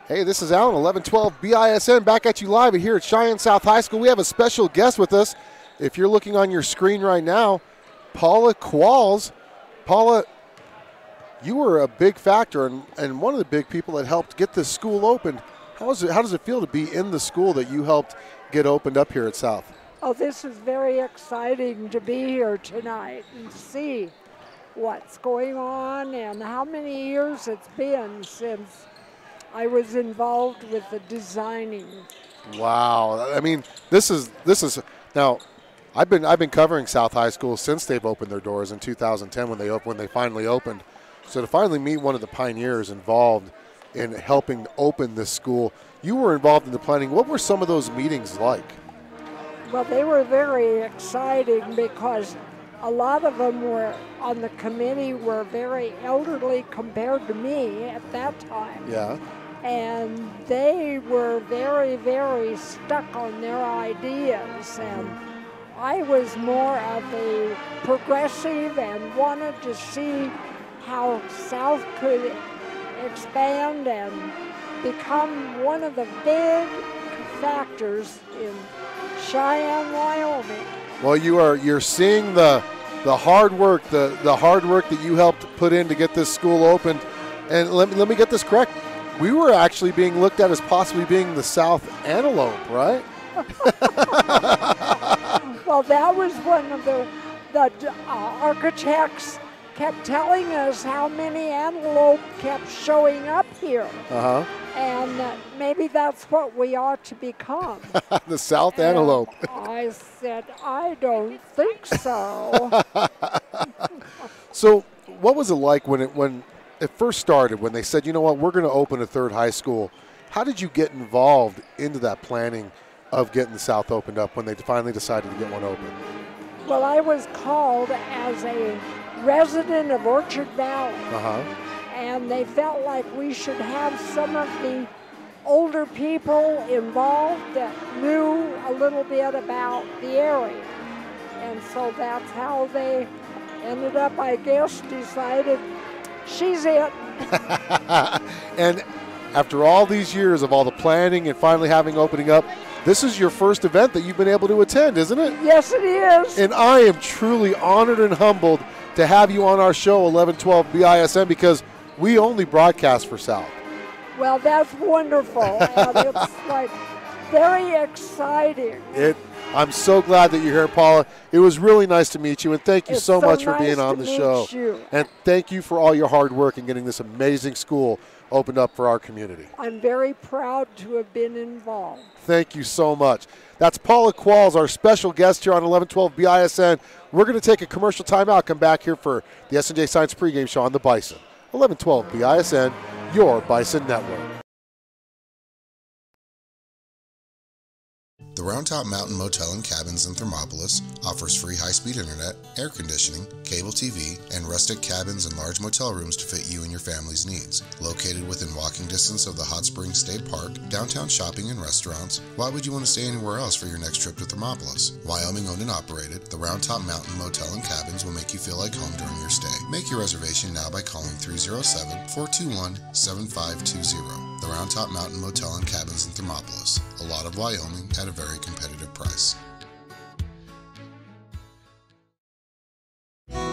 Hey, this is Alan, 1112 BISN, back at you live here at Cheyenne South High School. We have a special guest with us. If you're looking on your screen right now, Paula Qualls. Paula, you were a big factor and one of the big people that helped get this school opened. How does it feel to be in the school that you helped get opened up here at South? Oh, this is very exciting to be here tonight and see what's going on and how many years it's been since I was involved with the designing. Wow, I mean, this is now. I've been covering South High School since they've opened their doors in 2010 when they finally opened. So to finally meet one of the pioneers involved in helping open this school, you were involved in the planning. What were some of those meetings like? Well, they were very exciting because a lot of them were on the committee were very elderly compared to me at that time. Yeah. And they were very, very stuck on their ideas. And I was more of a progressive and wanted to see how South could expand and become one of the big factors in Cheyenne, Wyoming. Well, you're seeing the hard work, the hard work that you helped put in to get this school opened. And let me get this correct. We were actually being looked at as possibly being the South Antelope, right? Well, that was one of the architects kept telling us how many antelope kept showing up here. Uh-huh. And maybe that's what we ought to become. The South Antelope. I said, I don't think so. So what was it like when it first started, when they said, you know what, we're going to open a third high school? How did you get involved into that planning of getting the South opened up when they finally decided to get one open? Well, I was called as a resident of Orchard Valley. Uh-huh. And they felt like we should have some of the older people involved that knew a little bit about the area. And so that's how they ended up, I guess, decided she's it. And after all these years of all the planning and finally having opening up, this is your first event that you've been able to attend, isn't it? Yes, it is. And I am truly honored and humbled to have you on our show, 1112 BISN, because we only broadcast for South. Well, that's wonderful. And it's like very exciting. I'm so glad that you're here, Paula. It was really nice to meet you, and thank you so much for nice being on the show. You. And thank you for all your hard work in getting this amazing school opened up for our community. I'm very proud to have been involved. Thank you so much. That's Paula Qualls, our special guest here on 1112 BISN. We're going to take a commercial timeout, come back here for the S&J Science pregame show on the Bison. 1112 BISN, your Bison Network. The Round Top Mountain Motel and Cabins in Thermopolis offers free high-speed internet, air conditioning, cable TV, and rustic cabins and large motel rooms to fit you and your family's needs. Located within walking distance of the Hot Springs State Park, downtown shopping and restaurants, why would you want to stay anywhere else for your next trip to Thermopolis? Wyoming owned and operated, the Round Top Mountain Motel and Cabins will make you feel like home during your stay. Make your reservation now by calling 307-421-7520. The Round Top Mountain Motel and Cabins in Thermopolis. A lot of Wyoming at a very competitive price.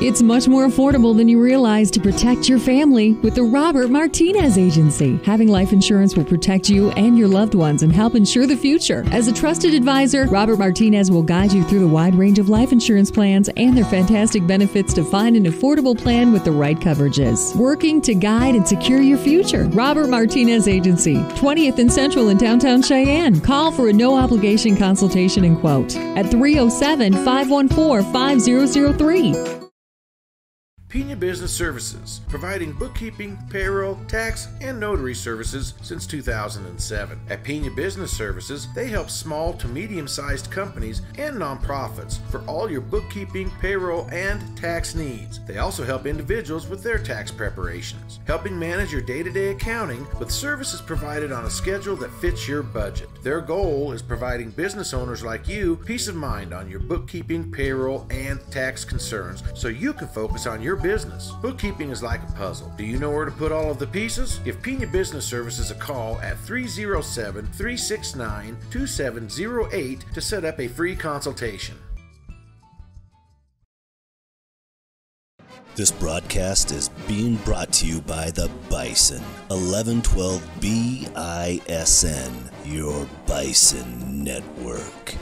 It's much more affordable than you realize to protect your family with the Robert Martinez Agency. Having life insurance will protect you and your loved ones and help ensure the future. As a trusted advisor, Robert Martinez will guide you through the wide range of life insurance plans and their fantastic benefits to find an affordable plan with the right coverages. Working to guide and secure your future. Robert Martinez Agency, 20th and Central in downtown Cheyenne. Call for a no-obligation consultation and quote at 307-514-5003. Pena Business Services, providing bookkeeping, payroll, tax, and notary services since 2007. At Pena Business Services, they help small to medium-sized companies and nonprofits for all your bookkeeping, payroll, and tax needs. They also help individuals with their tax preparations, helping manage your day-to-day accounting with services provided on a schedule that fits your budget. Their goal is providing business owners like you peace of mind on your bookkeeping, payroll, and tax concerns so you can focus on your business. Bookkeeping is like a puzzle. Do you know where to put all of the pieces? Give Pina Business Services a call at 307-369-2708 to set up a free consultation. This broadcast is being brought to you by the Bison, 1112 BISN, your Bison network.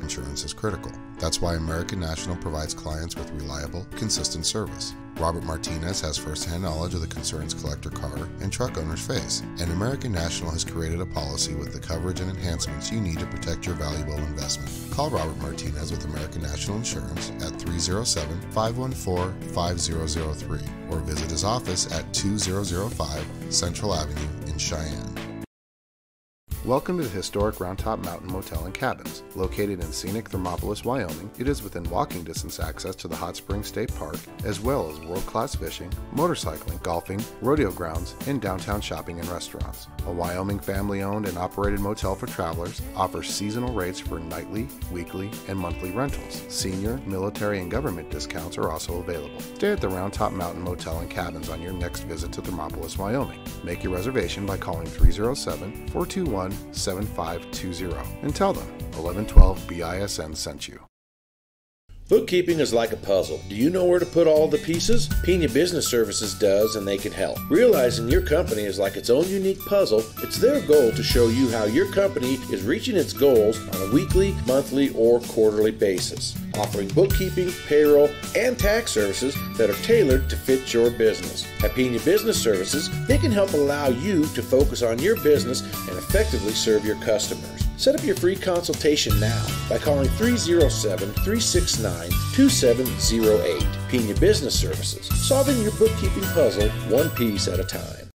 Insurance is critical. That's why American National provides clients with reliable, consistent service. Robert Martinez has first-hand knowledge of the concerns collector car and truck owners face, and American National has created a policy with the coverage and enhancements you need to protect your valuable investment. Call Robert Martinez with American National Insurance at 307-514-5003 or visit his office at 2005 Central Avenue in Cheyenne. Welcome to the historic Round Top Mountain Motel and Cabins. Located in scenic Thermopolis, Wyoming, it is within walking distance access to the Hot Springs State Park, as well as world-class fishing, motorcycling, golfing, rodeo grounds, and downtown shopping and restaurants. A Wyoming family-owned and operated motel for travelers offers seasonal rates for nightly, weekly, and monthly rentals. Senior, military, and government discounts are also available. Stay at the Round Top Mountain Motel and Cabins on your next visit to Thermopolis, Wyoming. Make your reservation by calling 307-421-7520 and tell them 1112 BISN sent you. Bookkeeping is like a puzzle. Do you know where to put all the pieces? Pina Business Services does, and they can help. Realizing your company is like its own unique puzzle, it's their goal to show you how your company is reaching its goals on a weekly, monthly, or quarterly basis, offering bookkeeping, payroll, and tax services that are tailored to fit your business. At Pina Business Services, they can help allow you to focus on your business and effectively serve your customers. Set up your free consultation now by calling 307-369-2708. Pina Business Services, solving your bookkeeping puzzle one piece at a time.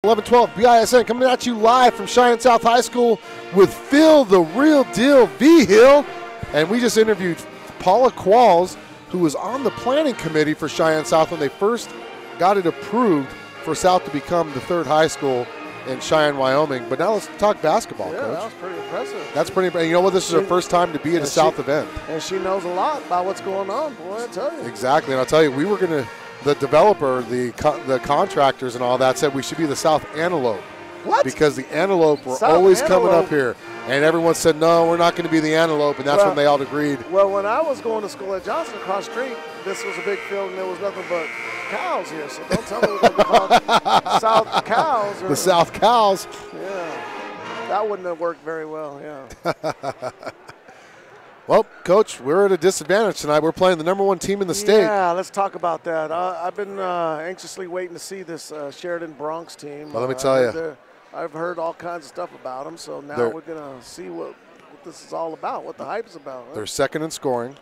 Eleven 12 BISN coming at you live from Cheyenne South High School with Phil the Real Deal V-Hill. And we just interviewed Paula Qualls, who was on the planning committee for Cheyenne South when they first got it approved for South to become the third high school in Cheyenne, Wyoming. But now let's talk basketball, yeah, Coach. That was pretty impressive. That's pretty impressive. You know what? This is her first time to be at a South event. And she knows a lot about what's going on, boy, I tell you. Exactly. And I'll tell you, we were going to, the developer, the contractors and all that said we should be the South Antelope. What? Because the Antelope were South always Antelope. coming up here. And everyone said, no, we're not going to be the Antelope. And that's when they all agreed. Well, when I was going to school at Johnson across the street, this was a big field and there was nothing but cows here. So don't tell me we're going to be called South Cows. The South Cows. Yeah. That wouldn't have worked very well, yeah. Well, Coach, we're at a disadvantage tonight. We're playing the #1 team in the state. Yeah, let's talk about that. I've been anxiously waiting to see this Sheridan Bronx team. Well, let me tell you. I've heard all kinds of stuff about them, so now we're going to see what this is all about, what the hype is about. Huh? They're second in scoring,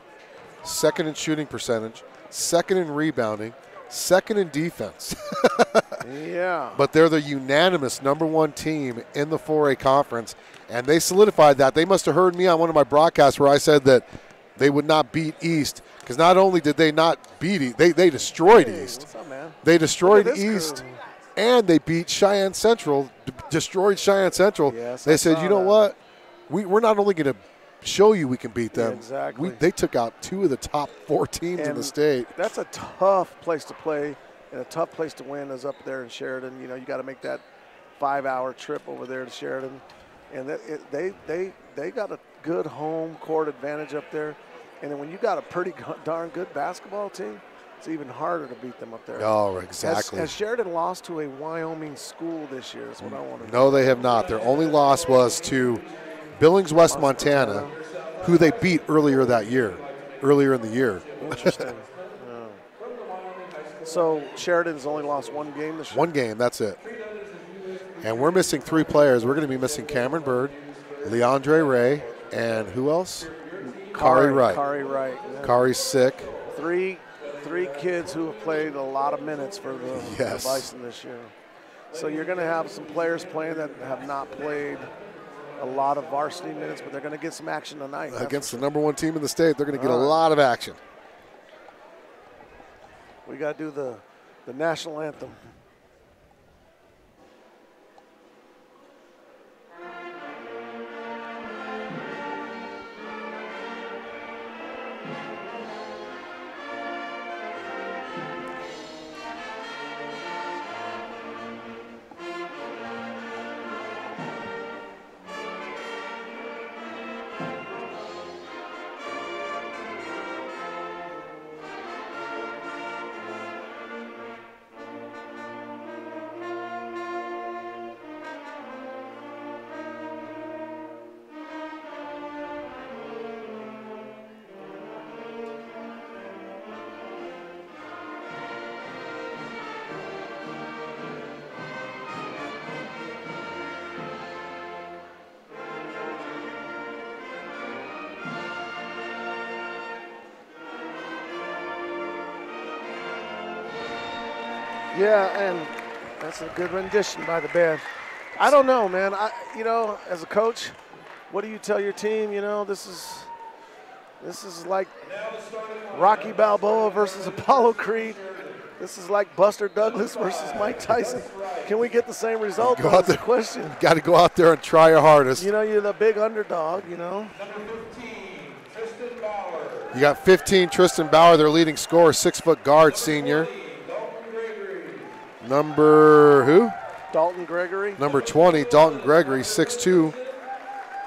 second in shooting percentage, second in rebounding, second in defense. Yeah. But they're the unanimous #1 team in the 4A conference, and they solidified that. They must have heard me on one of my broadcasts where I said that they would not beat East, because not only did they not beat East, they destroyed East. What's up, man? They destroyed East, crew. and they beat Cheyenne Central, destroyed Cheyenne Central. Yes, they I said, saw you know that. what? We're not only going to show you we can beat them. Yeah, exactly. They took out 2 of the top 4 teams in the state. That's a tough place to play and a tough place to win is up there in Sheridan. You know, you got to make that 5-hour trip over there to Sheridan. And they got a good home court advantage up there. And then when you got a pretty darn good basketball team, it's even harder to beat them up there. Oh, exactly. Has Sheridan lost to a Wyoming school this year is what I want to know. No, they have not. Their only loss was to Billings, West Montana, who they beat earlier in the year. Interesting. So Sheridan's only lost one game this year? One game, that's it. And we're missing 3 players. We're going to be missing Cameron Bird, Leandre Ray, and who else? Kari Wright. Kari Wright. Yeah. Kari's sick. Three kids who have played a lot of minutes for the Bison this year. So you're going to have some players playing that have not played a lot of varsity minutes, but they're going to get some action tonight. Against the number 1 team in the state, they're going to get a lot of action. We got to do the national anthem. Yeah, and that's a good rendition by the band. I don't know, man. As a coach, what do you tell your team? This is like Rocky Balboa versus Apollo Creed. This is like Buster Douglas versus Mike Tyson. Can we get the same result? That's the question. Got to go out there and try your hardest. You're the big underdog, Number 15, Tristan Bauer. You got 15, Tristan Bauer, their leading scorer, 6-foot guard, senior. Number who? Dalton Gregory. Number 20, Dalton Gregory, 6'2".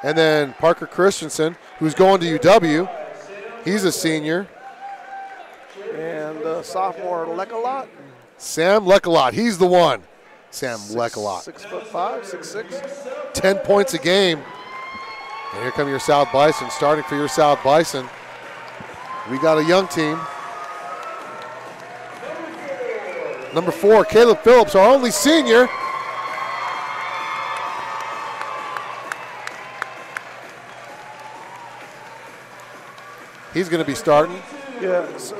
And then Parker Christensen, who's going to UW. He's a senior. And sophomore Lekalot. Sam Lekalot, he's the one. Sam Lekalot. 6'5", 6'6". 10 points a game. And here come your South Bison. Starting for your South Bison, we got a young team. Number 4, Caleb Phillips, our only senior. He's going to be starting. Yeah. So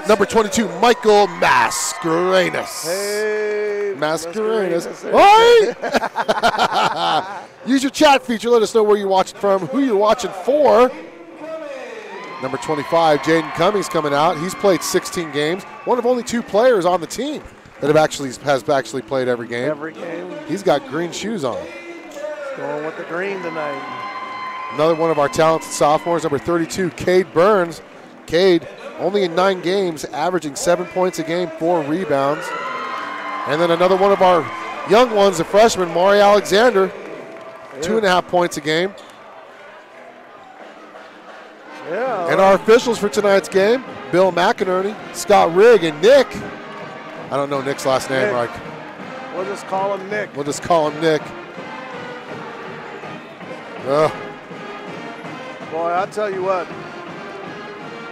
number 22, Michael Mascarenas. Hey, Mascarenas. Oi! Use your chat feature. Let us know where you're watching from, who you're watching for. Number 25, Jaden Cummings coming out. He's played 16 games. One of only 2 players on the team that has actually played every game. Every game. He's got green shoes on. He's going with the green tonight. Another one of our talented sophomores, number 32, Cade Burns. Cade, only in 9 games, averaging 7 points a game, 4 rebounds. And then another one of our young ones, a freshman, Maury Alexander, 2.5 points a game. Yeah. And our officials for tonight's game, Bill McInerney, Scott Rigg, and Nick. I don't know Nick's last name, Mike. We'll just call him Nick. We'll just call him Nick. Boy, I'll tell you what.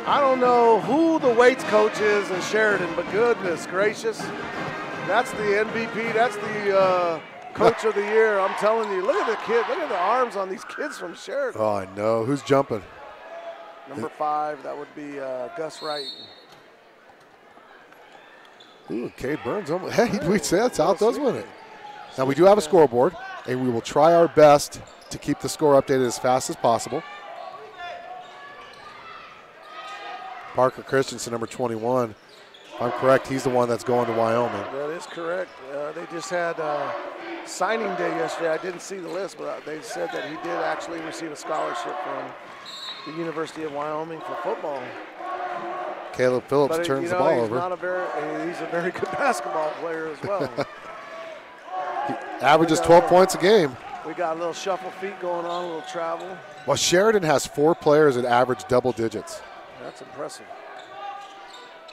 I don't know who the weights coach is in Sheridan, but goodness gracious. That's the MVP. That's the coach of the year. I'm telling you, look at the kid. Look at the arms on these kids from Sheridan. Oh, I know. Who's jumping? Number 5, that would be Gus Wright. Ooh, Cade Burns. Hey, we say that's how it does win it. Now, we do have a scoreboard, and we will try our best to keep the score updated as fast as possible. Parker Christensen, number 21. If I'm correct, he's the one that's going to Wyoming. That is correct. They just had signing day yesterday. I didn't see the list, but they said that he did actually receive a scholarship from the University of Wyoming for football. Caleb Phillips turns the ball over. He's a very good basketball player as well. He averages 12 points a game. We got a little shuffle feet going on, a little travel. Well, Sheridan has 4 players that average double digits. That's impressive.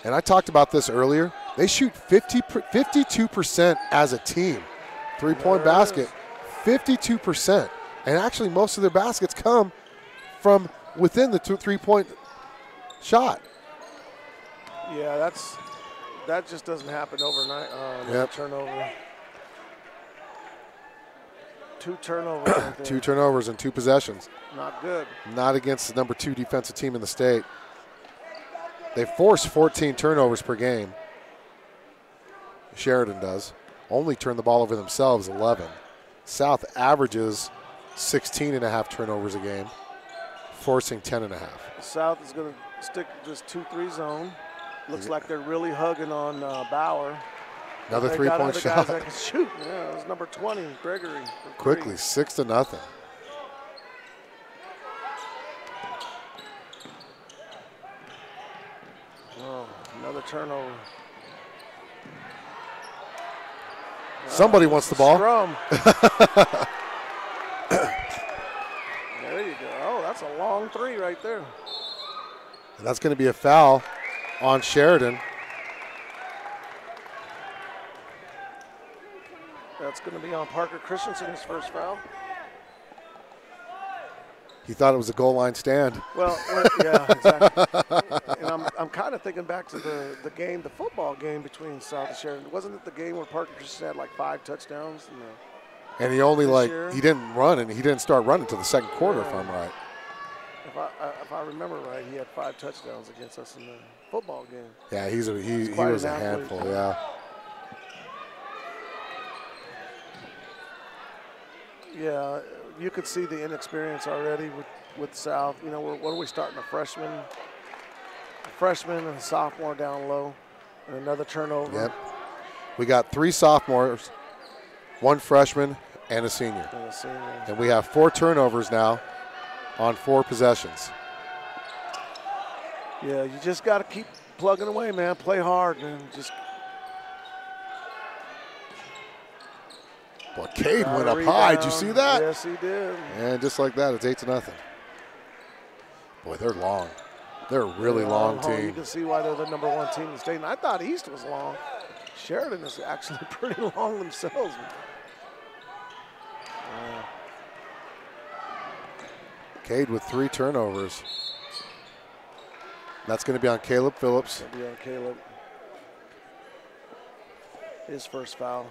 And I talked about this earlier. They shoot 52% as a team. 3-point basket, 52%. And actually most of their baskets come from within the 3-point shot. Yeah, that just doesn't happen overnight. Yep. Turnover. 2 turnovers. Right there. 2 turnovers and 2 possessions. Not good. Not against the number 2 defensive team in the state. They force 14 turnovers per game. Sheridan does. Only turn the ball over themselves 11. South averages 16.5 turnovers a game, forcing 10.5. South is going to stick to this 2-3 zone. Looks like they're really hugging on Bauer. Another 3-point shot. Guys that can shoot. Yeah, it was number 20, Gregory. Quickly, 6-0. Oh, another turnover. Somebody wants the ball. Scrum. There you go. Oh, that's a long 3 right there. And that's going to be a foul on Sheridan. That's going to be on Parker Christensen, his first foul. He thought it was a goal line stand. Well, yeah, exactly. And I'm kind of thinking back to the game, the football game between South and Sheridan. Wasn't it the game where Parker Christensen had like 5 touchdowns? And he only year? he didn't run, and he didn't start running until the second quarter, if I'm right. If I remember right, he had 5 touchdowns against us in the football game. Yeah, he was a handful, yeah. Yeah, you could see the inexperience already with South. You know, what are we starting? A freshman and a sophomore down low, and another turnover. Yep. We got 3 sophomores, 1 freshman, and a senior. And we have 4 turnovers now on 4 possessions. Yeah, you just got to keep plugging away, man. Play hard, and just. Boy, Cade went up high. Did you see that? Yes, he did. And just like that, it's 8-0. Boy, they're long. They're a really long team. You can see why they're the number 1 team in the state. And I thought East was long. Sheridan is actually pretty long themselves. Cade with 3 turnovers. That's going to be on Caleb Phillips. That'll be on Caleb. His first foul.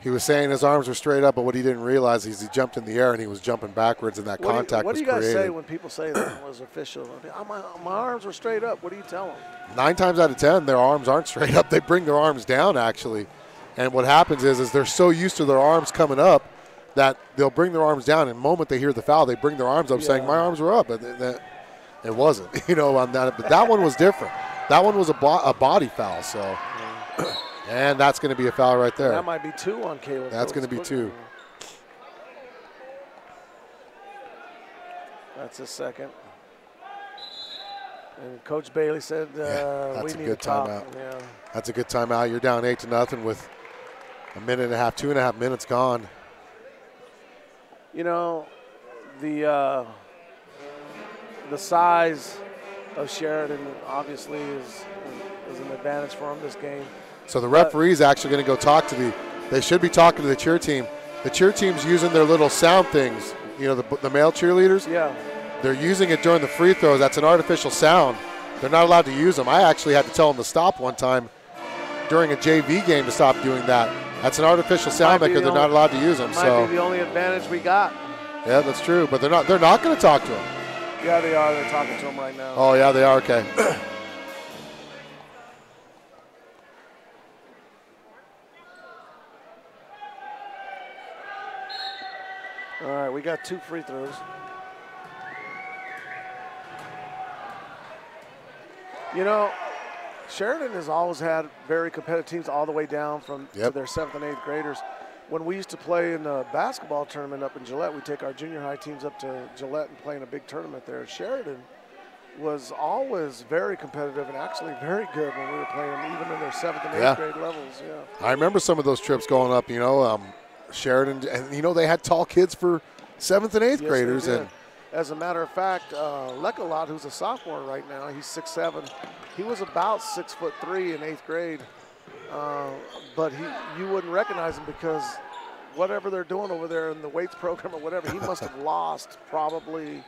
He was saying his arms were straight up, but what he didn't realize is he jumped in the air and he was jumping backwards, and that contact was created. What do you guys say when people say that was official? My arms were straight up. What do you tell them? 9 times out of 10, their arms aren't straight up. They bring their arms down, actually. And what happens is they're so used to their arms coming up that they'll bring their arms down. And the moment they hear the foul, they bring their arms up saying, my arms were up. It wasn't, on that. But that one was different. That one was a body foul, so. And that's going to be a foul right there. That might be 2 on Caleb. That's going to be 2. That's his second. And Coach Bailey said that's we a need good to talk. timeout. Yeah. That's a good timeout. You're down 8-0 with 1.5, 2.5 minutes gone. The size of Sheridan obviously is an advantage for him this game. So the referee's actually going to go talk to they should be talking to the cheer team. The cheer team's using their little sound things, the male cheerleaders. Yeah. They're using it during the free throws. That's an artificial sound. They're not allowed to use them. I actually had to tell them to stop one time during a JV game to stop doing that. That's an artificial sound maker. They're not allowed to use them. Might be the only advantage we got. Yeah, that's true. But they're not going to talk to him. Yeah, they are. They're talking to him right now. Oh, yeah, they are. Okay. All right, we got 2 free throws. Sheridan has always had very competitive teams all the way down to their 7th and 8th graders. When we used to play in the basketball tournament up in Gillette, we'd take our junior high teams up to Gillette and play in a big tournament there. Sheridan was always very competitive and actually very good when we were playing them, even in their 7th and 8th grade levels. Yeah. I remember some of those trips going up, Sheridan, and they had tall kids for 7th and 8th graders. And as a matter of fact, Lekalot, who's a sophomore right now, he's 6'7". He was about 6'3" in 8th grade, but you wouldn't recognize him because whatever they're doing over there in the weights program or whatever, he must have lost probably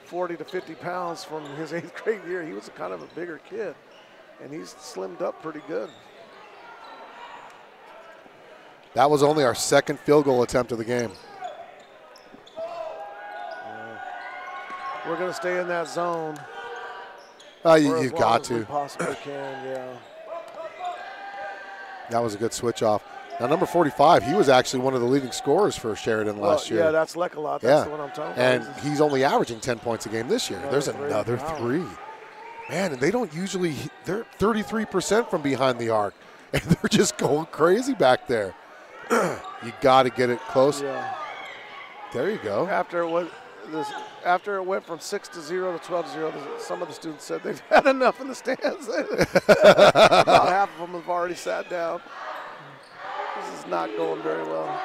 40 to 50 pounds from his 8th grade year. He was kind of a bigger kid. and he's slimmed up pretty good. That was only our second field goal attempt of the game. We're going to stay in that zone. You got to. We possibly can, yeah. That was a good switch off. Now, number 45, he was actually one of the leading scorers for Sheridan last year. Yeah, that's Lekalot. That's the one I'm talking about. And he's only averaging 10 points a game this year. There's another three. Man, and they don't usually – they're 33% from behind the arc. And they're just going crazy back there. You got to get it close. Yeah. There you go. After it went from 6-0 to 12-0, some of the students said they've had enough in the stands. About half of them have already sat down. This is not going very well.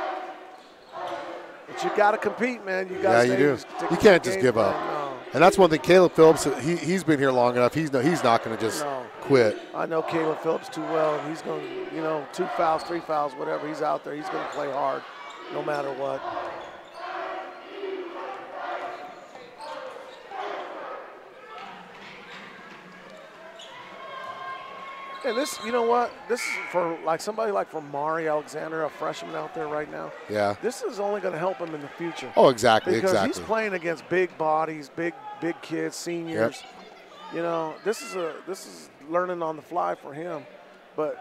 But you got to compete, man. You got to. Yeah, you do. You can't just give up. No. And that's one thing. Caleb Phillips, he's been here long enough. He's not going to just quit. I know Caleb Phillips too well, and he's going to, 2 fouls, 3 fouls, whatever. He's out there. He's going to play hard, no matter what. And this, you know what? This is for somebody like Mari Alexander, a freshman out there right now. Yeah. This is only going to help him in the future. Oh, exactly, because he's playing against big bodies, big kids, seniors. Yep. This is learning on the fly for him. But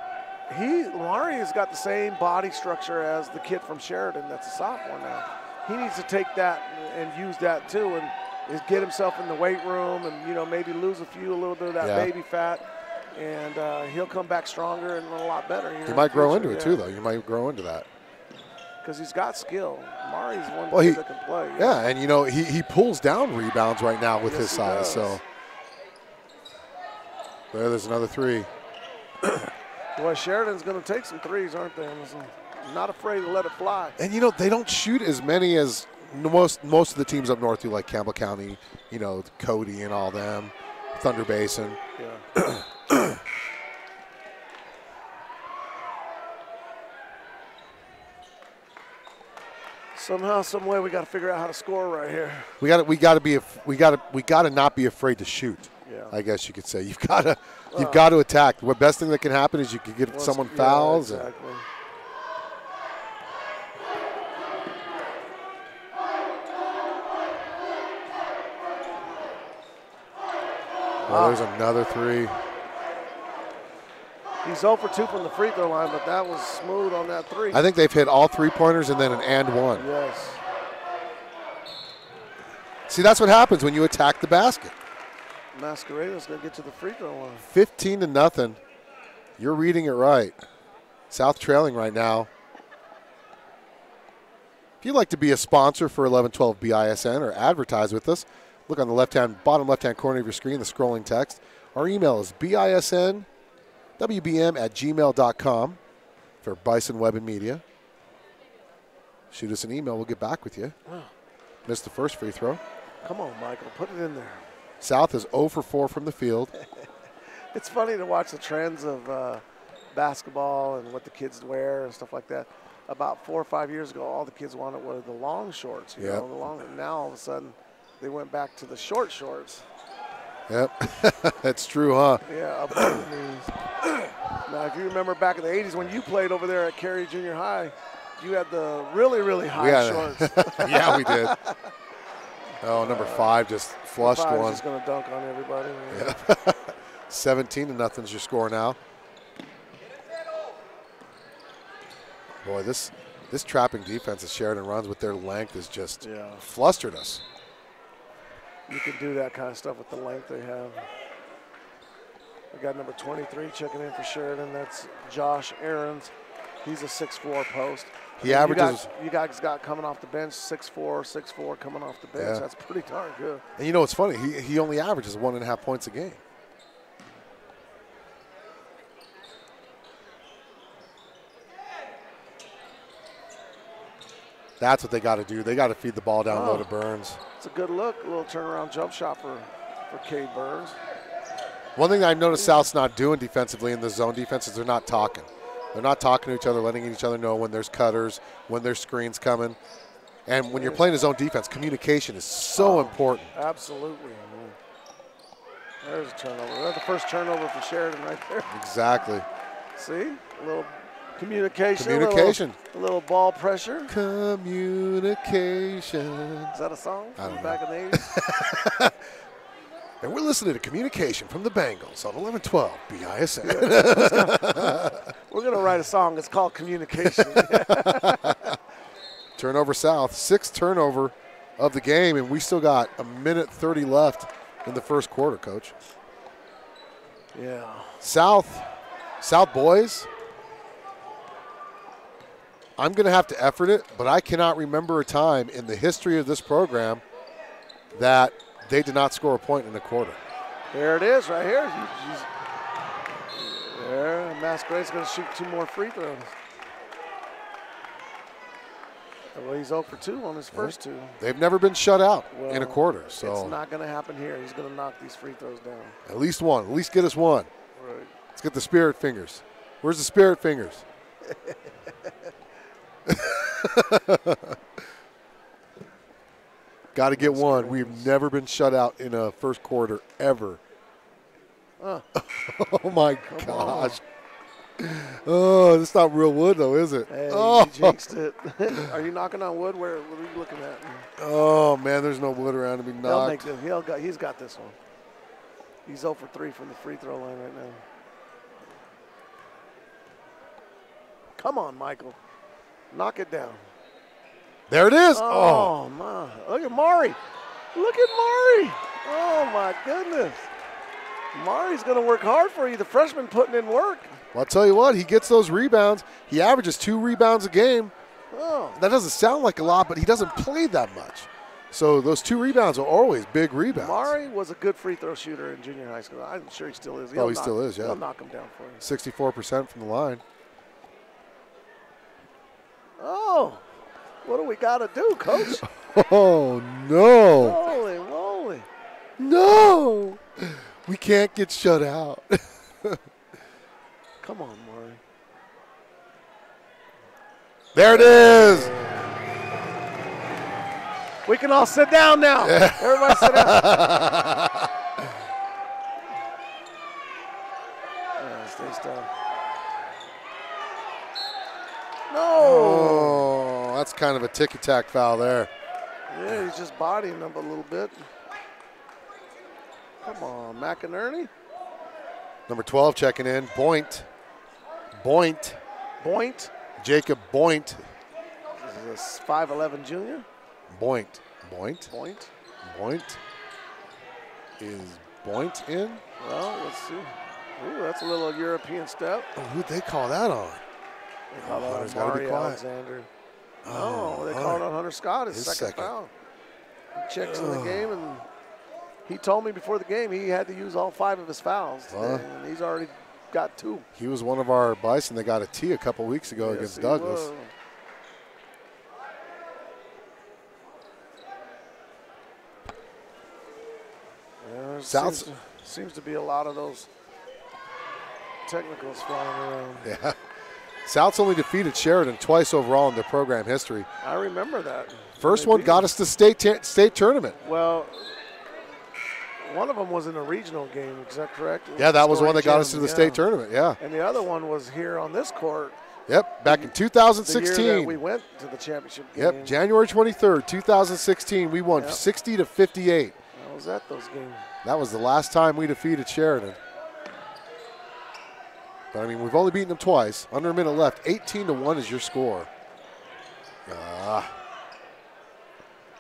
Mari has got the same body structure as the kid from Sheridan that's a sophomore now. He needs to take that and use that too, and get himself in the weight room, and maybe lose a little bit of that baby fat. And he'll come back stronger and a lot better. He might grow into it too, though. You might grow into that. Because he's got skill. Mari's one kid that can play. Yeah, and he pulls down rebounds right now with his size. So there's another three. Boy, Sheridan's going to take some threes, aren't they? I'm not afraid to let it fly. And they don't shoot as many as most of the teams up north do, like Campbell County, Cody and all them, Thunder Basin. Yeah. Somehow, some way, we got to figure out how to score right here. We got to not be afraid to shoot. Yeah. I guess you could say you've got to attack. The best thing that can happen is you can get someone fouls. Exactly. There's another three. He's 0 for 2 from the free throw line, but that was smooth on that three. I think they've hit all 3-pointers and then an and one. Yes. See, that's what happens when you attack the basket. Masquerado's going to get to the free throw line. 15-0. You're reading it right. South trailing right now. If you'd like to be a sponsor for 1112 BISN or advertise with us, look on the bottom left-hand corner of your screen, the scrolling text. Our email is bisnwbm@gmail.com for Bison Web and Media. Shoot us an email. We'll get back with you. Oh. Missed the first free throw. Come on, Michael. Put it in there. South is 0 for 4 from the field. It's funny to watch the trends of basketball and what the kids wear and stuff like that. About 4 or 5 years ago, all the kids wanted were the long shorts. Now all of a sudden, they went back to the short shorts. Yep, that's true, huh? Yeah, above the knees. Now, if you remember back in the 80s when you played over there at Cary Junior High, you had the really, really high shorts. Yeah, we did. Oh, number 5 just flushed one. one. Just going to dunk on everybody. Yeah. 17-0 is your score now. Boy, this trapping defense that Sheridan runs with their length is just flustered us. You can do that kind of stuff with the length they have. We got number 23 checking in for Sheridan. That's Josh Aarons. He's a 6'4" post. He averages. You guys got coming off the bench 6'4" coming off the bench. Yeah. That's pretty darn good. And what's funny? He only averages 1.5 points a game. That's what they got to do. They got to feed the ball down low to Burns. It's a good look. A little turnaround jump shot for Cade Burns. One thing I've noticed South's not doing defensively in the zone defense is they're not talking. They're not talking to each other, letting each other know when there's cutters, when there's screens coming. And when you're playing a zone defense, communication is so important. Absolutely. There's a turnover. That's the first turnover for Sheridan right there. Exactly. See? A little communication. Communication. A little ball pressure. Communication. Is that a song I don't from know. back in the 80s? And we're listening to Communication from the Bengals on 1112 BISN. We're going to write a song. It's called Communication. Turnover South, 6th turnover of the game, and we still got a minute 30 left in the first quarter, Coach. Yeah. South boys, I'm going to have to effort it, but I cannot remember a time in the history of this program that they did not score a point in a quarter. There it is right here. There, Masquerade's going to shoot 2 more free throws. Well, he's 0 for 2 on his first 2. They've never been shut out Well, in a quarter, so it's not going to happen here. He's going to knock these free throws down. at least one. At least get us one. Right. Let's get the spirit fingers. Where's the spirit fingers? Got to get one. We've never been shut out in a first quarter ever. Oh, my gosh. Oh, it's not real wood, though, is it? hey, oh. you jinxed it. Are you knocking on wood? What are you looking at? Oh, man, there's no wood around to be knocked. He's got this one. He's 0 for 3 from the free throw line right now. Come on, Michael. Knock it down. There it is. Oh, my. Look at Maury. Look at Maury. Oh, my goodness. Maury's going to work hard for you. The freshman putting in work. Well, I'll tell you what, he gets those rebounds. He averages 2 rebounds a game. Oh. That doesn't sound like a lot, but he doesn't play that much. So those 2 rebounds are always big rebounds. Maury was a good free throw shooter in junior high school. I'm sure he still is. He still is, yeah. He'll knock him down for you. 64% from the line. Oh, what do we got to do, Coach? Oh, no. Holy moly. No. We can't get shut out. Come on, Maury. There it is. We can all sit down now. Yeah. Everybody sit down. Stay still. No. Oh, that's kind of a ticky-tack foul there. Yeah, he's just bodying him a little bit. Come on, McInerney. Number 12 checking in. Boint. Jacob Boint. This is a 5'11 junior. Boint. Is Boint in? Well, let's see. Ooh, that's a little European step. Oh, who'd they call that on? They call that Hunter's on gotta be Maury quiet. Alexander. Oh, No, they call it on Hunter Scott, his second foul. He checks in the game, and he told me before the game he had to use all 5 of his fouls, and he's already got 2. He was one of our Bison that got a tee a couple weeks ago against Douglas. Was. Yeah, seems to be a lot of those technicals flying around. Yeah. South's only defeated Sheridan twice overall in their program history. I remember that. First one got us to state tournament. Well, one of them was in a regional game, is that correct? Yeah, that was one that got us to the state tournament, yeah. And the other one was here on this court. Yep, back in 2016. The year that we went to the championship game. Yep, January 23rd, 2016. We won 60 to 58. I was at those games. That was the last time we defeated Sheridan. But, I mean, we've only beaten them twice. Under a minute left. 18-1 is your score.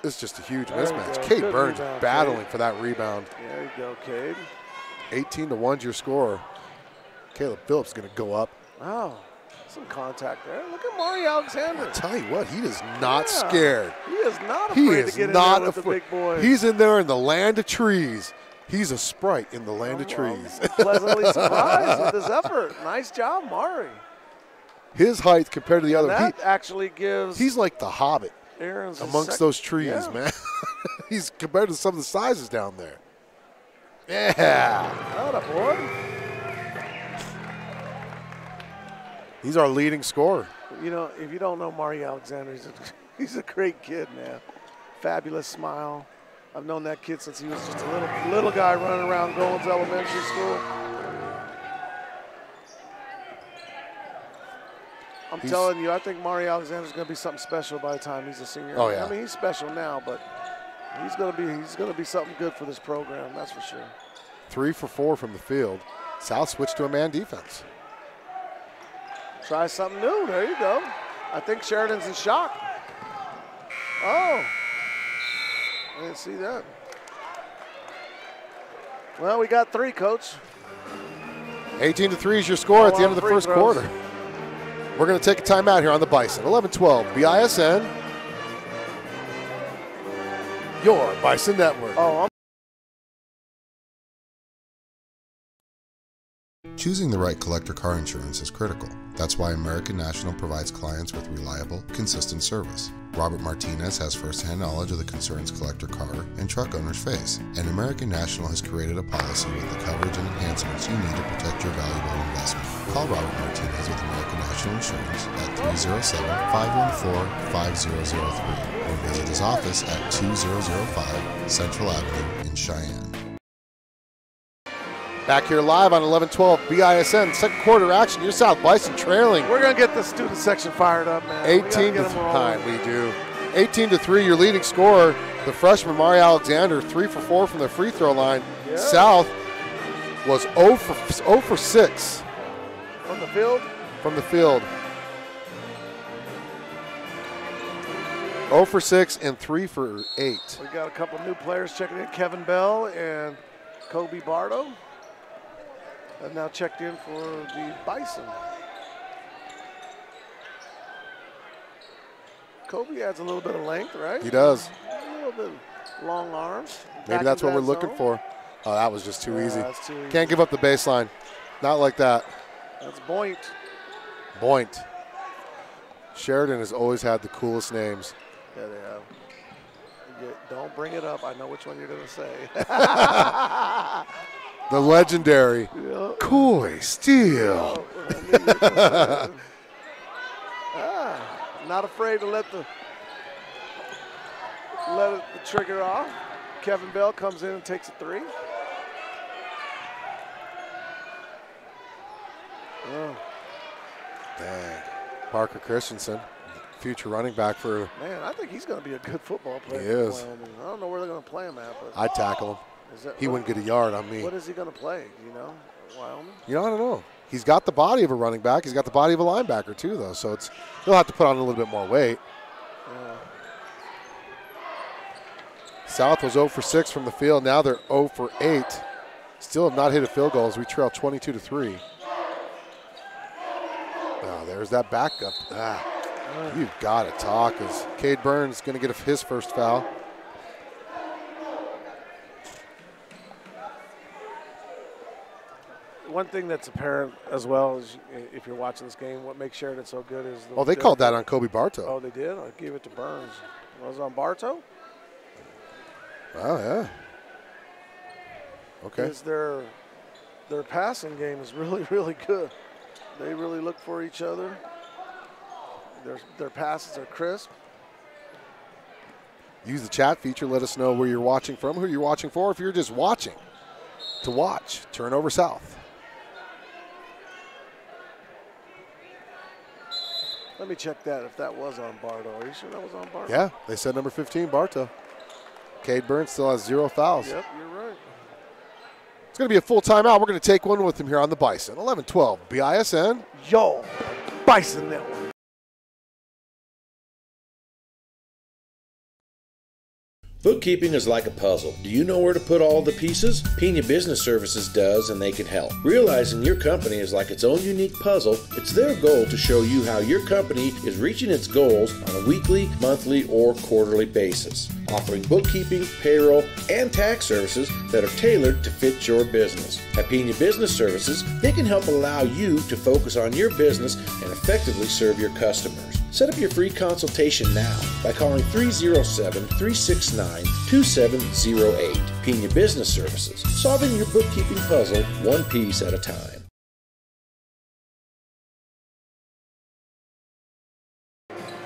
This is just a huge mismatch. Cade Burns battling for that rebound. There you go, Cade. 18-1 is your score. Caleb Phillips is going to go up. Wow, some contact there. Look at Maury Alexander. I'll tell you what, he is not scared. He is not afraid to get in there with the big boys. He's in there in the land of trees. He's a sprite in the land of trees. I'm pleasantly surprised with his effort. Nice job, Maury. His height compared to the other. That actually gives. He's like the Hobbit Aaron's amongst those trees, man. He's compared to some of the sizes down there. Yeah. Atta boy. He's our leading scorer. You know, if you don't know Maury Alexander, he's a great kid, man. Fabulous smile. I've known that kid since he was just a little guy running around Goins Elementary School. I'm telling you, I think Mari Alexander's going to be something special by the time he's a senior. Oh, yeah. I mean, he's special now, but he's going to be something good for this program, that's for sure. 3 for 4 from the field. South switched to a man defense. Try something new. There you go. I think Sheridan's in shock. Oh, I didn't see that. Well, we got 3, Coach. 18-3 is your score at the end of the first quarter. We're going to take a timeout here on the Bison. 11-12 BISN, your Bison Network. Oh, Choosing the right collector car insurance is critical. That's why American National provides clients with reliable, consistent service. Robert Martinez has first-hand knowledge of the concerns collector car and truck owners face, and American National has created a policy with the coverage and enhancements you need to protect your valuable investment. Call Robert Martinez with American National Insurance at 307-514-5003 or visit his office at 2005 Central Avenue in Cheyenne. Back here live on 11-12 BISN. Second quarter action. Your South Bison trailing. we're going to get the student section fired up, man. 18-3. We do. 18-3. Your leading scorer, the freshman Mari Alexander, 3 for 4 from the free throw line. Yeah. South was 0 for 6 From the field? from the field. 0 for 6 and 3 for 8. We got a couple new players checking in. Kevin Bell and Kobe Bardo have now checked in for the Bison. Kobe adds a little bit of length, right? He does. A little bit long arms. Maybe that's what we're looking for. Oh, that was just too easy. That's too easy. Can't give up the baseline. Not like that. That's Boint. Boint. Sheridan has always had the coolest names. Yeah, they have. Don't bring it up. I know which one you're going to say. The legendary Yeah. Coy Steel. Not afraid to let the trigger off. Kevin Bell comes in and takes a 3. Oh. Dang. Parker Christensen, future running back for. Man, I think he's going to be a good football player. He for is. Wyoming. I don't know where they're going to play him at, but I'd tackle him. He wouldn't get a yard on me. What is he going to play? Do you know, Wyoming? You know, I don't know. He's got the body of a running back. He's got the body of a linebacker too, though. So he'll have to put on a little bit more weight. Yeah. South was 0 for 6 from the field. Now they're 0 for 8. Still have not hit a field goal as we trail 22-3. Oh, there's that backup. You've got to talk as Cade Burns is going to get his first foul. One thing that's apparent as well is if you're watching this game, what makes Sheridan so good is Oh, they called that on Kobe Bartow. Oh, they did? I gave it to Burns. Was it on Bartow? Oh, yeah. Okay. Because their passing game is really, really good. They really look for each other. Their passes are crisp. Use the chat feature. Let us know where you're watching from, who you're watching for. If you're just watching to watch, Turnover South. Let me check that if that was on Bartow. Are you sure that was on Bartow? Yeah, they said number 15, Bartow. Cade Burns still has 0 fouls. Yep, you're right. It's going to be a full timeout. We're going to take one with him here on the Bison. 11-12 BISN. Yo, Bison Network. Bookkeeping is like a puzzle. Do you know where to put all the pieces? Pena Business Services does, and they can help. Realizing your company is like its own unique puzzle, it's their goal to show you how your company is reaching its goals on a weekly, monthly, or quarterly basis. Offering bookkeeping, payroll, and tax services that are tailored to fit your business. At Pena Business Services, they can help allow you to focus on your business and effectively serve your customers. Set up your free consultation now by calling 307-369-2708. Pena Business Services, solving your bookkeeping puzzle one piece at a time.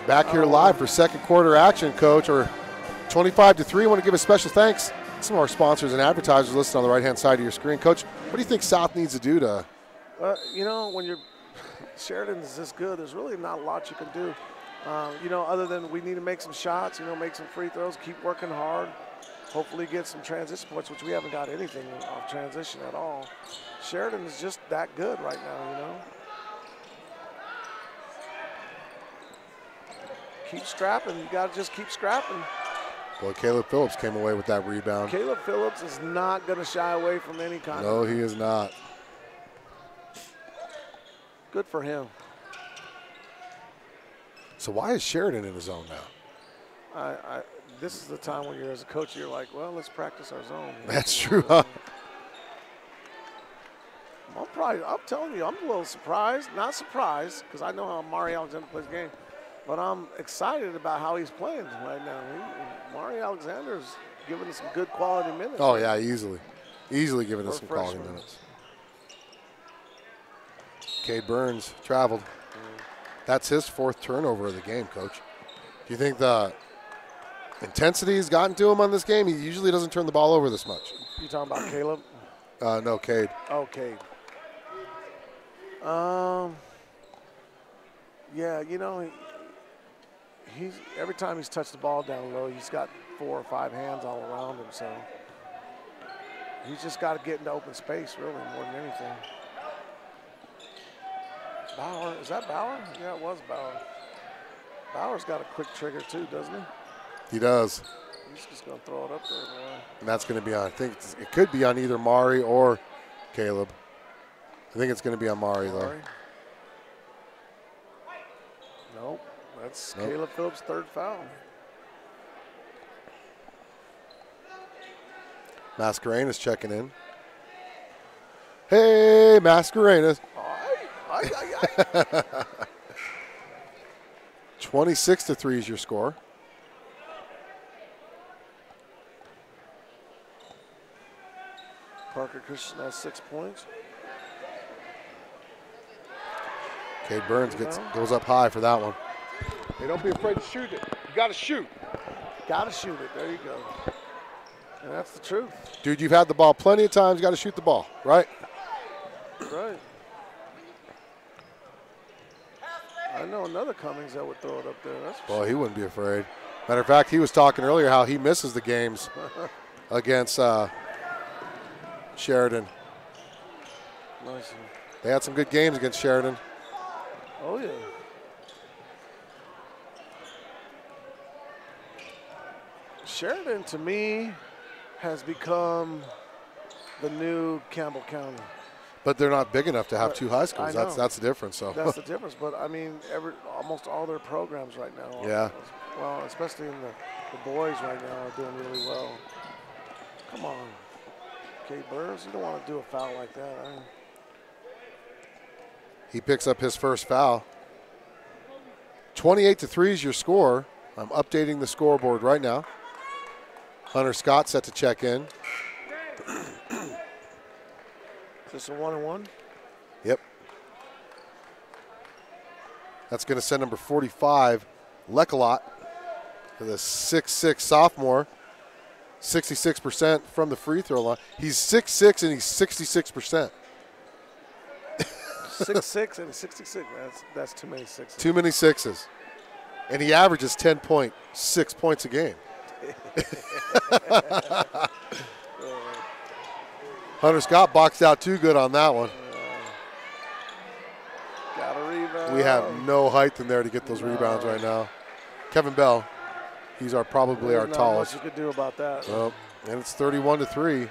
Back here live for second quarter action, Coach, or 25-3. I want to give a special thanks to some of our sponsors and advertisers listed on the right-hand side of your screen. Coach, what do you think South needs to do to? When you're Sheridan is this good, there's really not a lot you can do. Other than we need to make some shots, make some free throws, keep working hard, hopefully get some transition points, which we haven't got anything off transition at all. Sheridan is just that good right now, Keep scrapping. You got to just keep scrapping. Boy, Caleb Phillips came away with that rebound. Caleb Phillips is not going to shy away from any kind No, of. he is not. Good for him. So why is Sheridan in his zone now? This is the time when you're as a coach, you're like, well, let's practice our zone. That's true, huh? I'm telling you, I'm a little surprised. Not surprised, because I know how Mari Alexander plays the game. But I'm excited about how he's playing right now. Mari Alexander's giving us some good quality minutes. Oh, yeah, easily. Easily giving us some quality minutes. Cade Burns traveled. That's his 4th turnover of the game, Coach. Do you think the intensity has gotten to him on this game? He usually doesn't turn the ball over this much. You talking about Caleb? No, Cade. Oh, Cade. Yeah, he's every time he's touched the ball down low, he's got 4 or 5 hands all around him, so he's just got to get into open space, really, more than anything. Bauer, is that Bauer? Yeah, it was Bauer. Bauer's got a quick trigger too, doesn't he? He does. He's just going to throw it up there, boy. And that's going to be on, I think it could be on either Mari or Caleb. I think it's going to be on Mari, though. Nope. That's Caleb Phillips' 3rd foul. Mascarena's checking in. Hey, Mascarena's. 26-3 is your score. Parker Christian has 6 points. Cade Burns goes up high for that one. Hey, don't be afraid to shoot it. You got to shoot. Got to shoot it. There you go. And that's the truth. Dude, you've had the ball plenty of times. Got to shoot the ball, right? Right. I know another Cummings that would throw it up there. That's for Well, he wouldn't be afraid. Matter of fact, he was talking earlier how he misses the games against Sheridan. Nice. They had some good games against Sheridan. Oh, yeah. Sheridan, to me, has become the new Campbell County. But they're not big enough to have 2 high schools. That's the difference. So that's the difference. But I mean, almost all their programs right now. Yeah. Well, especially in the boys right now are doing really well. Come on, Cade Burns, you don't want to do a foul like that. He picks up his first foul. 28-3 is your score. I'm updating the scoreboard right now. Hunter Scott set to check in. Is this a 1-on-1? Yep. That's going to send number 45, Lekalot, to the 6'6 sophomore. 66% from the free throw line. He's 6'6 and he's 66%. 6'6 and 66. That's too many sixes. Too many sixes. And he averages 10.6 points a game. Hunter Scott boxed out too good on that one. Got a rebound. We have no height in there to get those rebounds right now. Kevin Bell, he's probably our tallest. There's not much you could do about that. Well, and it's 31-3.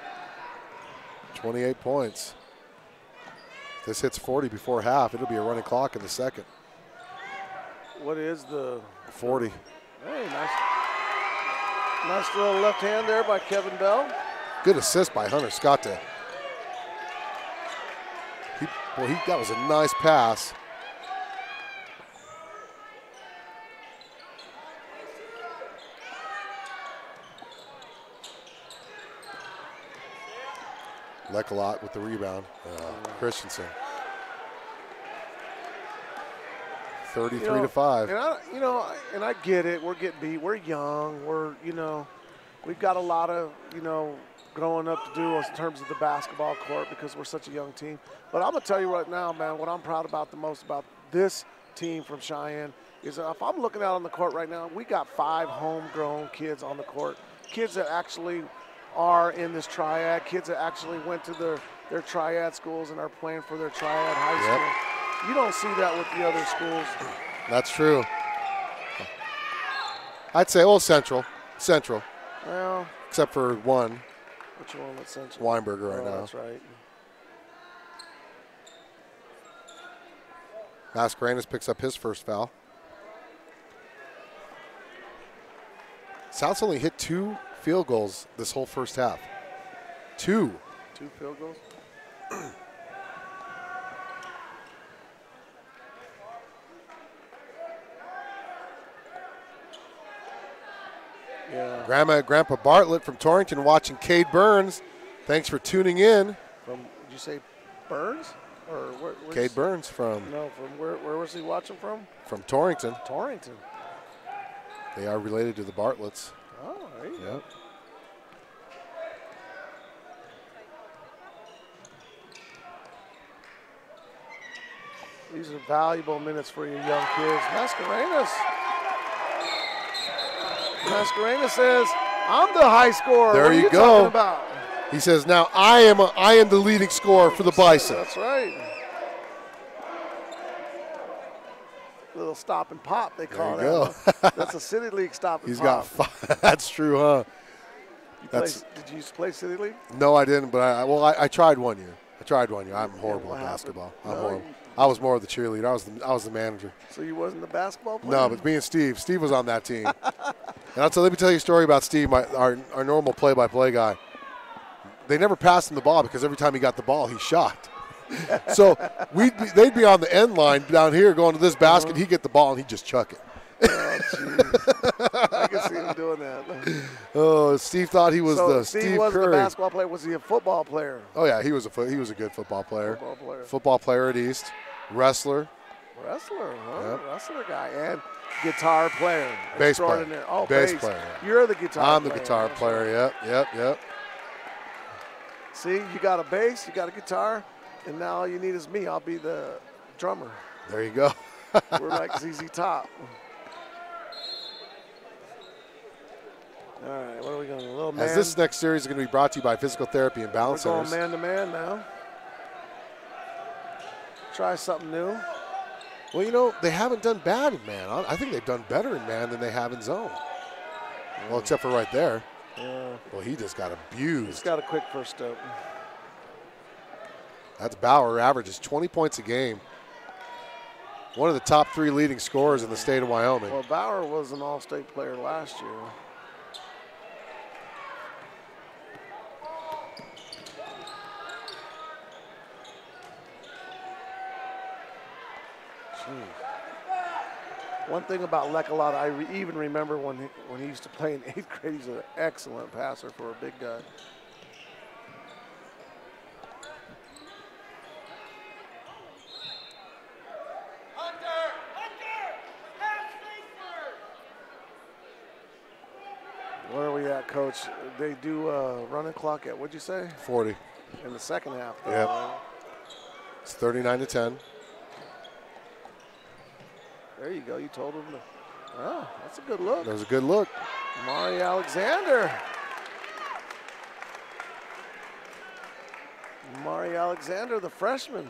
28 points. If this hits 40 before half, it'll be a running clock in the second. What is the 40? Hey, nice little left hand there by Kevin Bell. Good assist by Hunter Scott. That was a nice pass. Lekalot with the rebound. Christensen. 33-5. And I get it. We're getting beat. We're young. we've got a lot of, growing up to do in terms of the basketball court because we're such a young team. But I'm going to tell you right now, man, what I'm proud about the most about this team from Cheyenne is if I'm looking out on the court right now, we got 5 homegrown kids on the court, kids that actually are in this triad, kids that actually went to their triad schools and are playing for their triad high school. You don't see that with the other schools. That's true. I'd say, Central. Well, except for one. Which one? That's Central. Weinberger right now. That's right. Mascarenas picks up his first foul. South's only hit 2 field goals this whole first half. 2. 2 field goals? Yeah. Grandpa Bartlett from Torrington watching Cade Burns. Thanks for tuning in. Did you say Burns? Or Cade Burns from. No, from where was he watching from? From Torrington. Torrington. They are related to the Bartletts. Oh, there you go. These are valuable minutes for your young kids. Mascarenas says, I'm the high scorer. There what are you you go. Talking about? He says, now I am the leading scorer for the Bison. That's right. Little stop and pop, they call there you that. Go. That's a City League stop and He's pop. got 5. That's true, huh? Did you used to play City League? No, I didn't, but I tried one year. I'm horrible at basketball. I'm horrible. I was more of the cheerleader. I was the manager. So you wasn't the basketball player? No, but me and Steve. Steve was on that team. And let me tell you a story about Steve, our normal play-by-play guy. They never passed him the ball because every time he got the ball, he shot. So they'd be on the end line down here going to this basket. He'd get the ball and he'd just chuck it. Oh, jeez. I can see him doing that. Oh, Steve thought he was the Steve Curry. Steve wasn't a basketball player. Was he a football player? Oh yeah, he was a good football player. Football player at East, wrestler. Wrestler, huh? Yep. Wrestler guy and guitar player. Bass player. Oh, bass player. Yeah. You're the guitar player. I'm the guitar player. Yep. See, you got a bass, you got a guitar, and now all you need is me. I'll be the drummer. There you go. We're like ZZ Top. All right, what are we going to do? Little man. As this next series is going to be brought to you by Physical Therapy and Balance Centers. We're going man-to-man now. Try something new. Well, they haven't done bad in man. I think they've done better in man than they have in zone. Well, except for right there. Yeah. Well, he just got abused. He's got a quick first step. That's Bauer, averages 20 points a game. One of the top 3 leading scorers in the state of Wyoming. Well, Bauer was an all-state player last year. One thing about Lekalot, I even remember when he used to play in 8th grade, he's an excellent passer for a big guy. Where are we at, Coach? They do running clock at, what'd you say? 40. In the second half. Yep. It's 39-10. There you go. You told him. Oh, that's a good look. That was a good look. Mari Alexander. Mari Alexander, the freshman.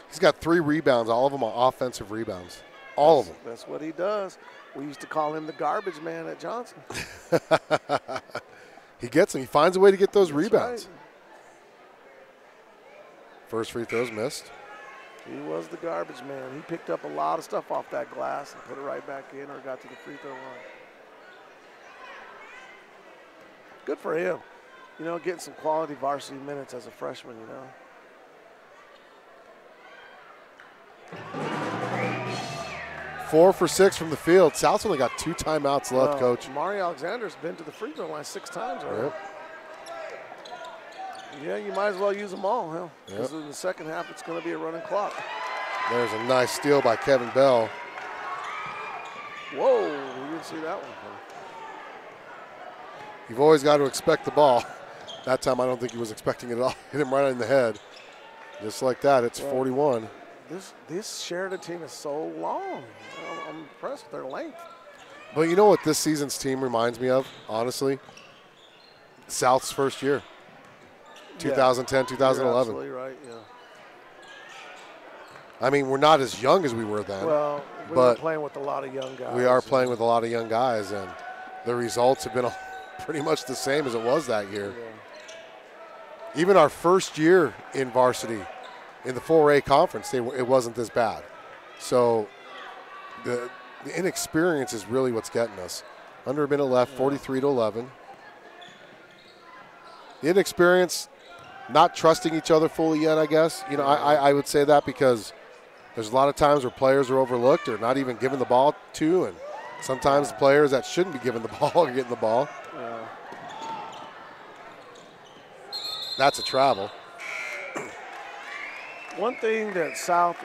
He's got 3 rebounds. All of them are offensive rebounds. All of them. That's what he does. We used to call him the garbage man at Johnson. He gets them. He finds a way to get those rebounds. Right. First free throw's missed. He was the garbage man. He picked up a lot of stuff off that glass and put it right back in or got to the free throw line. Good for him. Getting some quality varsity minutes as a freshman, 4 for 6 from the field. South's only got 2 timeouts left, Coach. Mari Alexander's been to the free throw line 6 times already. Yep. Yeah, you might as well use them all, huh? Because Yep. in the second half, it's going to be a running clock. There's a nice steal by Kevin Bell. Whoa, we didn't see that one. You've always got to expect the ball. That time I don't think he was expecting it at all. Hit him right in the head. Just like that, it's 41. This Sheridan team is so long. I'm impressed with their length. But you know what this season's team reminds me of, honestly? South's first year. 2010, 2011. You're absolutely right, yeah. I mean, we're not as young as we were then. Well, we're playing with a lot of young guys. We are playing with a lot of young guys, and the results have been pretty much the same as it was that year. Yeah. Even our first year in varsity, in the 4A conference, it wasn't this bad. So the inexperience is really what's getting us. Under a minute left, 43-11. The inexperience, not trusting each other fully yet, I guess. You know, I would say that because there's a lot of times where players are overlooked or not even given the ball to, and sometimes players that shouldn't be given the ball are getting the ball. Yeah. That's a travel. One thing that South,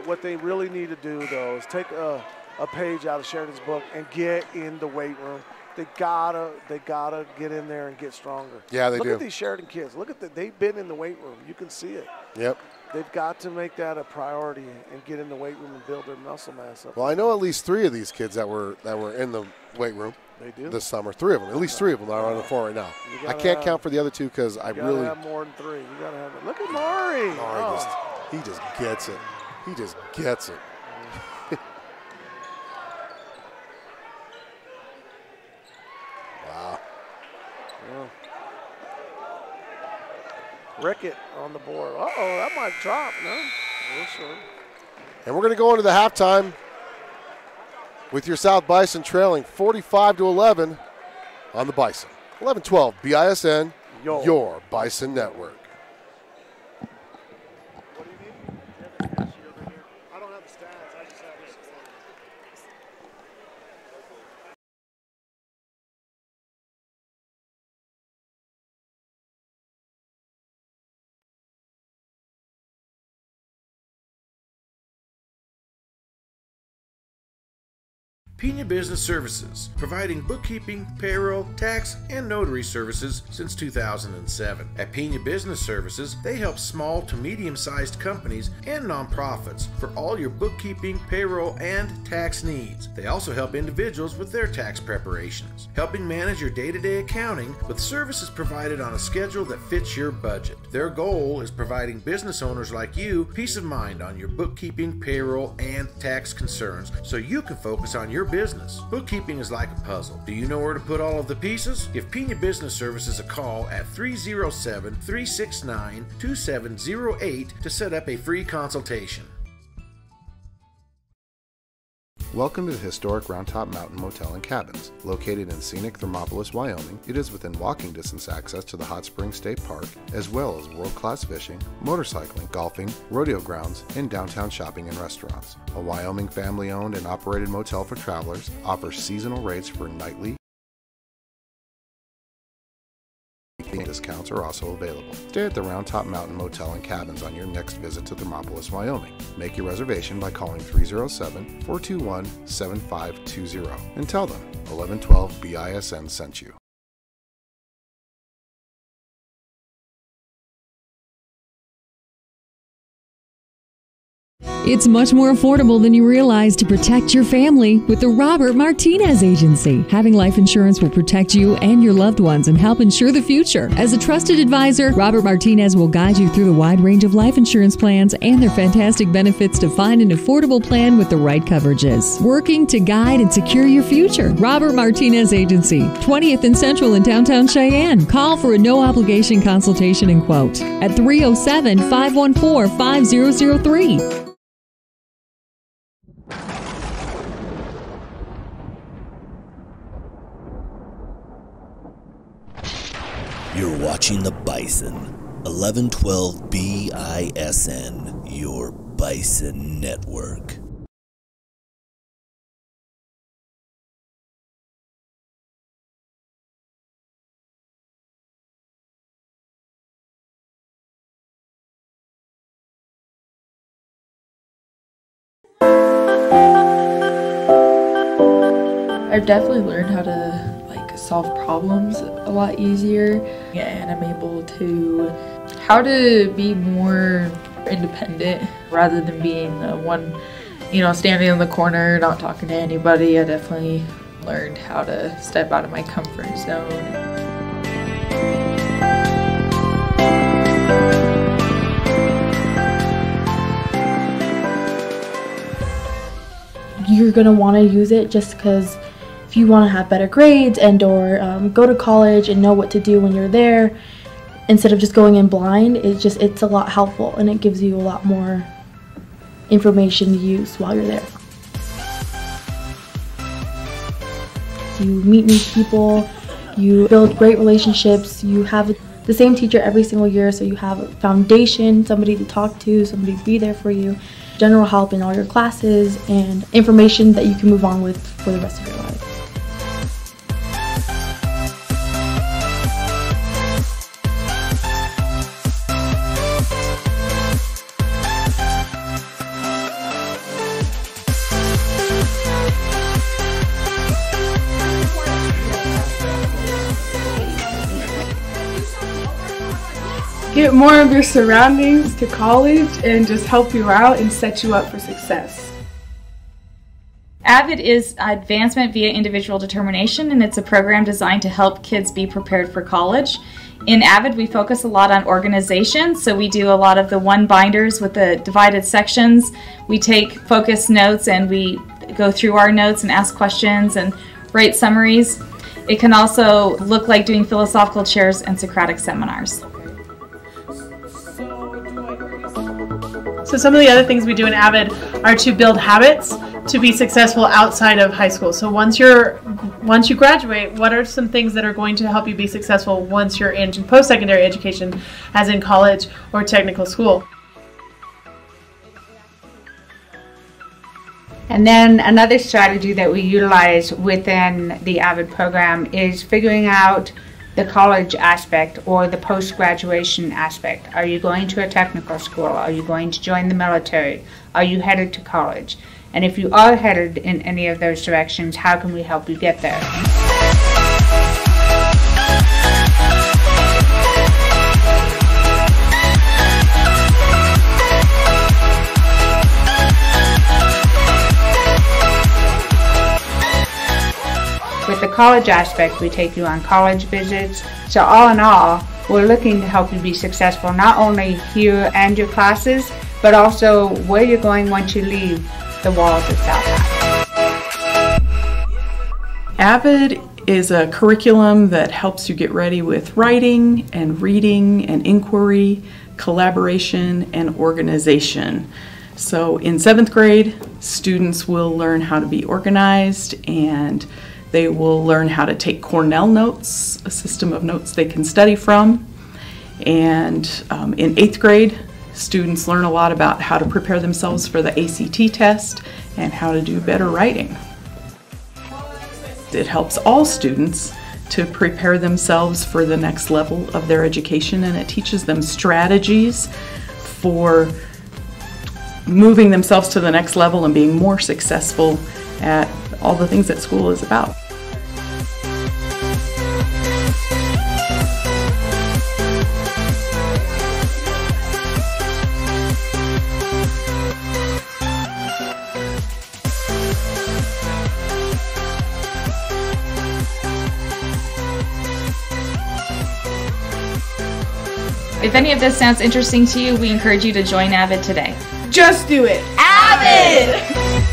what they really need to do, though, is take a page out of Sheridan's book and get in the weight room. They gotta get in there and get stronger. Yeah, they do. Look at these Sheridan kids. Look at they've been in the weight room. You can see it. Yep. They've got to make that a priority and get in the weight room and build their muscle mass up. Well, I know at least 3 of these kids that were in the weight room. They do this summer. 3 of them. At least 3 of them are on the floor right now. I can't count for the other 2 because I really. You gotta have more than 3. You gotta have it. Look at Maury. He just gets it. He just gets it. Wow. Yeah. Rickett on the board. Uh-oh, that might drop, no? Yeah, sure. And we're going to go into the halftime with your South Bison trailing 45-11 on the Bison. 11-12 BISN, your Bison network. What do you need? I don't have the stats. I just have this. Pena Business Services, providing bookkeeping, payroll, tax, and notary services since 2007. At Pena Business Services, they help small to medium-sized companies and nonprofits for all your bookkeeping, payroll, and tax needs. They also help individuals with their tax preparations, helping manage your day-to-day accounting with services provided on a schedule that fits your budget. Their goal is providing business owners like you peace of mind on your bookkeeping, payroll, and tax concerns so you can focus on your business. Bookkeeping is like a puzzle. Do you know where to put all of the pieces? Give Pena Business Services a call at 307-369-2708 to set up a free consultation. Welcome to the historic Round Top Mountain Motel and Cabins. Located in scenic Thermopolis, Wyoming, it is within walking distance access to the Hot Springs State Park, as well as world-class fishing, motorcycling, golfing, rodeo grounds, and downtown shopping and restaurants. A Wyoming family-owned and operated motel for travelers, offers seasonal rates for nightly. Discounts are also available. Stay at the Round Top Mountain Motel and Cabins on your next visit to Thermopolis, Wyoming. Make your reservation by calling 307-421-7520 and tell them 1112 BISN sent you. It's much more affordable than you realize to protect your family with the Robert Martinez Agency. Having life insurance will protect you and your loved ones and help ensure the future. As a trusted advisor, Robert Martinez will guide you through the wide range of life insurance plans and their fantastic benefits to find an affordable plan with the right coverages. Working to guide and secure your future. Robert Martinez Agency, 20th and Central in downtown Cheyenne. Call for a no-obligation consultation and quote at 307-514-5003. You're watching the Bison. 1112 BISN, your Bison network. I've definitely learned how to solve problems a lot easier, and I'm able to how to be more independent rather than being the one, standing in the corner not talking to anybody. I definitely learned how to step out of my comfort zone. You're going to want to use it just because if you want to have better grades and or go to college and know what to do when you're there, instead of just going in blind, it's a lot helpful, and it gives you a lot more information to use while you're there. You meet new people, you build great relationships, you have the same teacher every single year, so you have a foundation, somebody to talk to, somebody to be there for you, general help in all your classes, and information that you can move on with for the rest of your life. Get more of your surroundings to college and just help you out and set you up for success. AVID is Advancement via Individual Determination, and it's a program designed to help kids be prepared for college. In AVID, we focus a lot on organization, so we do a lot of the one binders with the divided sections. We take focus notes and we go through our notes and ask questions and write summaries. It can also look like doing philosophical chairs and Socratic seminars. So some of the other things we do in AVID are to build habits to be successful outside of high school. So once you graduate, what are some things that are going to help you be successful once you're in post-secondary education, as in college or technical school? And then another strategy that we utilize within the AVID program is figuring out the college aspect or the post-graduation aspect. Are you going to a technical school? Are you going to join the military? Are you headed to college? And if you are headed in any of those directions, how can we help you get there? With the college aspect, we take you on college visits. So all in all, we're looking to help you be successful not only here and your classes, but also where you're going once you leave the walls of South High. AVID is a curriculum that helps you get ready with writing and reading and inquiry, collaboration, and organization. So in 7th grade, students will learn how to be organized, and they will learn how to take Cornell notes, a system of notes they can study from. And in 8th grade, students learn a lot about how to prepare themselves for the ACT test and how to do better writing. It helps all students to prepare themselves for the next level of their education, and it teaches them strategies for moving themselves to the next level and being more successful at all the things that school is about. If any of this sounds interesting to you, we encourage you to join AVID today. Just do it! AVID!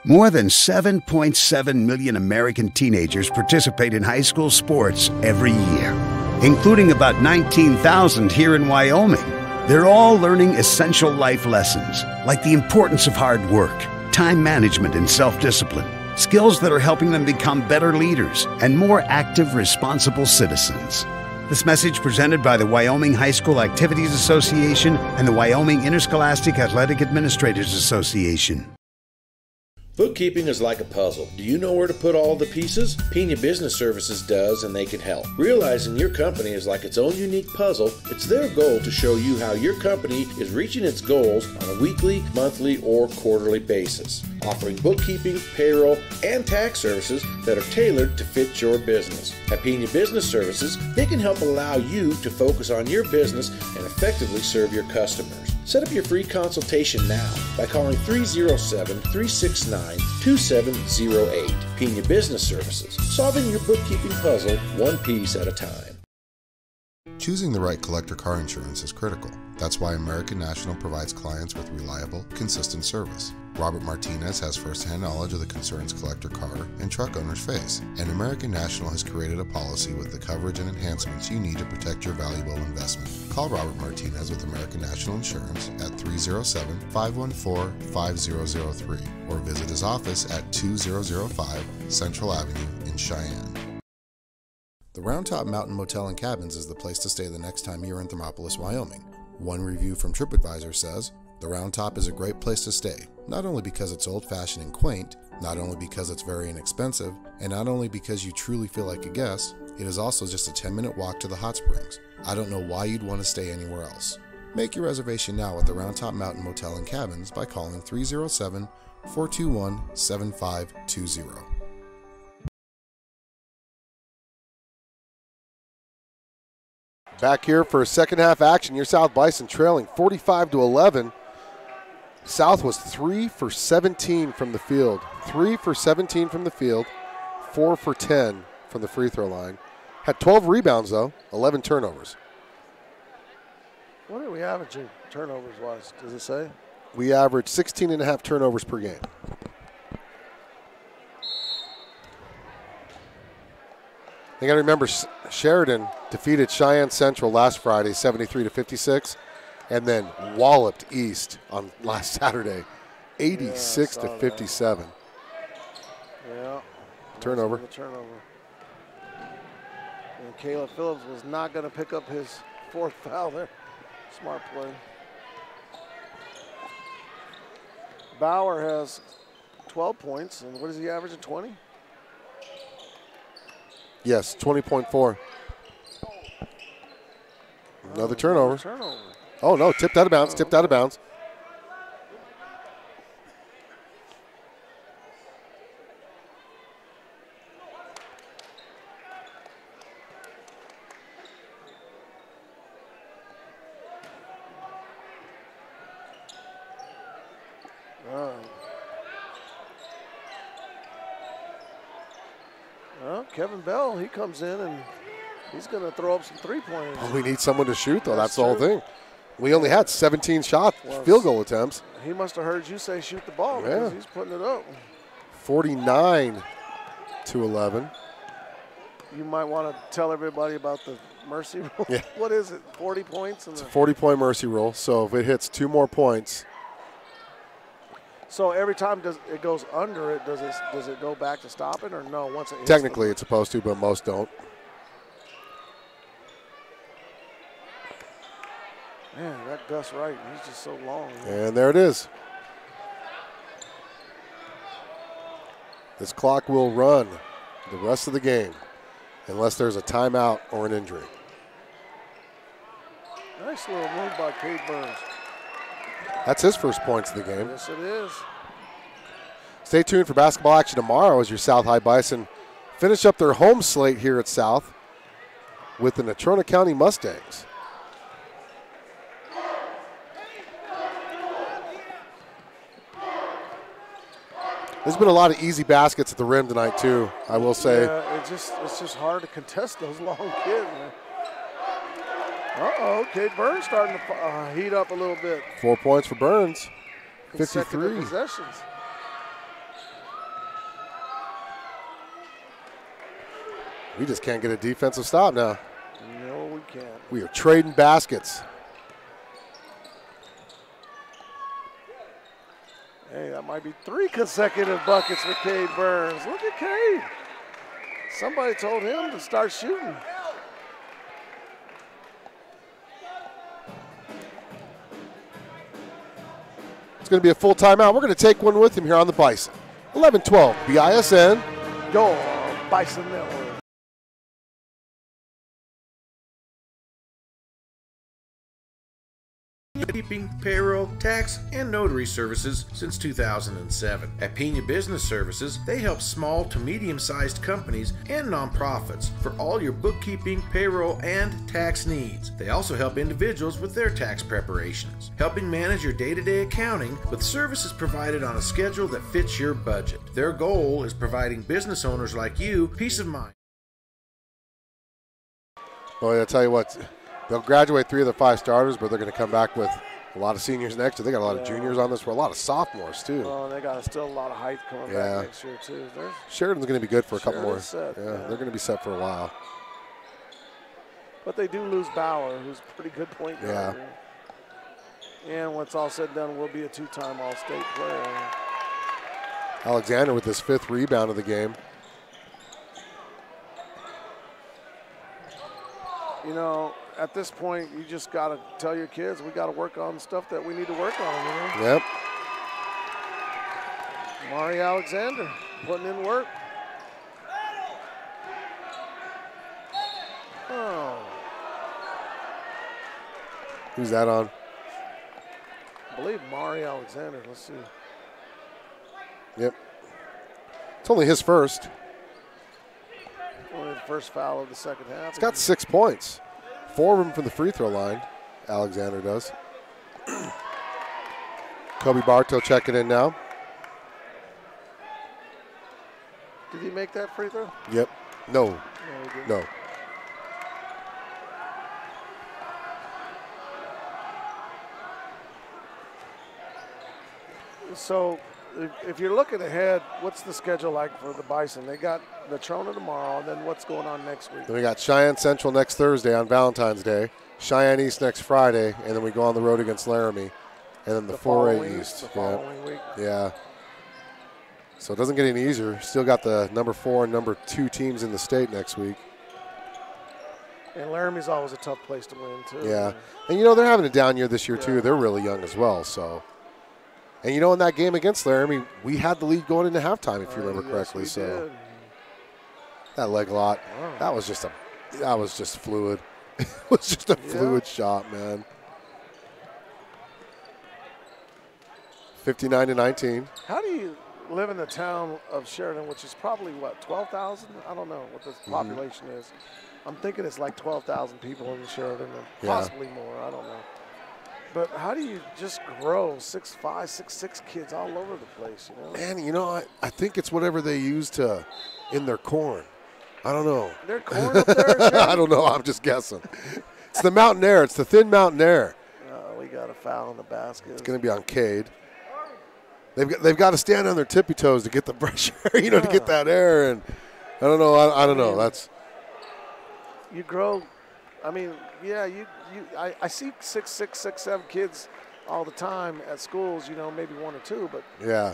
More than 7.7 million American teenagers participate in high school sports every year, including about 19,000 here in Wyoming. They're all learning essential life lessons, like the importance of hard work, time management, and self-discipline, skills that are helping them become better leaders and more active, responsible citizens. This message presented by the Wyoming High School Activities Association and the Wyoming Interscholastic Athletic Administrators Association. Bookkeeping is like a puzzle. Do you know where to put all the pieces? Pena Business Services does, and they can help. Realizing your company is like its own unique puzzle, it's their goal to show you how your company is reaching its goals on a weekly, monthly, or quarterly basis, offering bookkeeping, payroll, and tax services that are tailored to fit your business. At Pena Business Services, they can help allow you to focus on your business and effectively serve your customers. Set up your free consultation now by calling 307-369-2708. Pena Business Services, solving your bookkeeping puzzle one piece at a time. Choosing the right collector car insurance is critical. That's why American National provides clients with reliable, consistent service. Robert Martinez has first-hand knowledge of the concerns collector car and truck owners face, and American National has created a policy with the coverage and enhancements you need to protect your valuable investment. Call Robert Martinez with American National Insurance at 307-514-5003 or visit his office at 2005 Central Avenue in Cheyenne. The Round Top Mountain Motel and Cabins is the place to stay the next time you're in Thermopolis, Wyoming. One review from TripAdvisor says, "The Round Top is a great place to stay, not only because it's old-fashioned and quaint, not only because it's very inexpensive, and not only because you truly feel like a guest, it is also just a 10-minute walk to the hot springs. I don't know why you'd want to stay anywhere else." Make your reservation now at the Round Top Mountain Motel and Cabins by calling 307-421-7520. Back here for second half action. Your South Bison trailing 45-11. South was 3 for 17 from the field. 3 for 17 from the field. 4 for 10 from the free throw line. Had 12 rebounds though. 11 turnovers. What are we averaging turnovers wise? Does it say? We average 16.5 turnovers per game. You got to remember, Sheridan defeated Cheyenne Central last Friday, 73-56, and then walloped East on last Saturday, 86-57. Yeah. Turnover. Turnover. And Caleb Phillips was not going to pick up his fourth foul there. Smart play. Bauer has 12 points, and what is he averaging, 20? Yes, 20.4. Another turnover. Oh, no, tipped out of bounds, tipped out of bounds. Well, Kevin Bell, he comes in and he's going to throw up some three-pointers. Oh, we need someone to shoot, though. That's the whole thing. We only had 17 field goal attempts. He must have heard you say shoot the ball because he's putting it up. 49-11. You might want to tell everybody about the mercy rule. Yeah. What is it, 40 points? It's a 40-point mercy rule, so if it hits 2 more points. So every time it goes under it, does it go back to stop it or no? Once it hits Technically it's supposed to, but most don't. Man, that Gus Wright, he's just so long. And there it is. This clock will run the rest of the game unless there's a timeout or an injury. Nice little move by Cade Burns. That's his first points of the game. Yes, it is. Stay tuned for basketball action tomorrow as your South High Bison finish up their home slate here at South with the Natrona County Mustangs. There's been a lot of easy baskets at the rim tonight too, I will say. Yeah, it's just hard to contest those long kids, man. Uh-oh, Cade Burns starting to heat up a little bit. 4 points for Burns, 53. Consecutive possessions. We just can't get a defensive stop now. No, we can't. We are trading baskets. Hey, that might be 3 consecutive buckets for Cade Burns. Look at Cade. Somebody told him to start shooting. It's going to be a full timeout. We're going to take one with him here on the Bison. 11-12, BISN. Go Bison Network. Bookkeeping, payroll, tax, and notary services since 2007. At Pena Business Services, they help small to medium-sized companies and nonprofits for all your bookkeeping, payroll, and tax needs. They also help individuals with their tax preparations, helping manage your day-to-day accounting with services provided on a schedule that fits your budget. Their goal is providing business owners like you peace of mind. Boy, I'll tell you what. They'll graduate 3 of the 5 starters, but they're going to come back with a lot of seniors next year. They got a lot of juniors on this, a lot of sophomores too. Oh, they got still a lot of height coming back next year too. Sheridan's going to be good for a couple more. Set, yeah, they're going to be set for a while. But they do lose Bauer, who's a pretty good point guard. Yeah. And once all said and done, will be a 2-time All-State player. Alexander with his 5th rebound of the game. You know, at this point, you just got to tell your kids, we got to work on stuff that we need to work on. You know? Yep. Mari Alexander putting in work. Oh. Who's that on? I believe Mari Alexander. Let's see. Yep. It's only his first. Only the first foul of the second half. He's got 6 points. 4 of them from the free throw line. Alexander does. Kobe Bartow checking in now. Did he make that free throw? Yep. No. No. So, if you're looking ahead, what's the schedule like for the Bison? They got the Trona tomorrow, and then what's going on next week? Then we got Cheyenne Central next Thursday on Valentine's Day, Cheyenne East next Friday, and then we go on the road against Laramie, and then the 4A East. The following week. Yeah. So it doesn't get any easier. Still got the number 4 and number 2 teams in the state next week. And Laramie's always a tough place to win, too. Yeah. And, you know, they're having a down year this year, too. They're really young as well, so. And, you know, in that game against Laramie, we had the lead going into halftime, if you remember correctly. Yes, so did. that leg lot, that was just fluid. It was just a fluid shot, man. 59-19. How do you live in the town of Sheridan, which is probably, what, 12,000? I don't know what the population is. I'm thinking it's like 12,000 people in Sheridan, or possibly more. I don't know. But how do you just grow 6'5", 6'6" kids all over the place, you know? Man, you know, I think it's whatever they use in their corn. I don't know. Their corn up there? I don't know. I'm just guessing. It's the Mountain Air. It's the thin Mountain Air. We got a foul in the basket. It's going to be on Cade. They've got to stand on their tippy toes to get the fresh air, you know, to get that air. And I don't know. I don't know. That's. You grow. I mean, yeah, I see 6'6", 6'7" kids all the time at schools, you know, maybe 1 or 2, but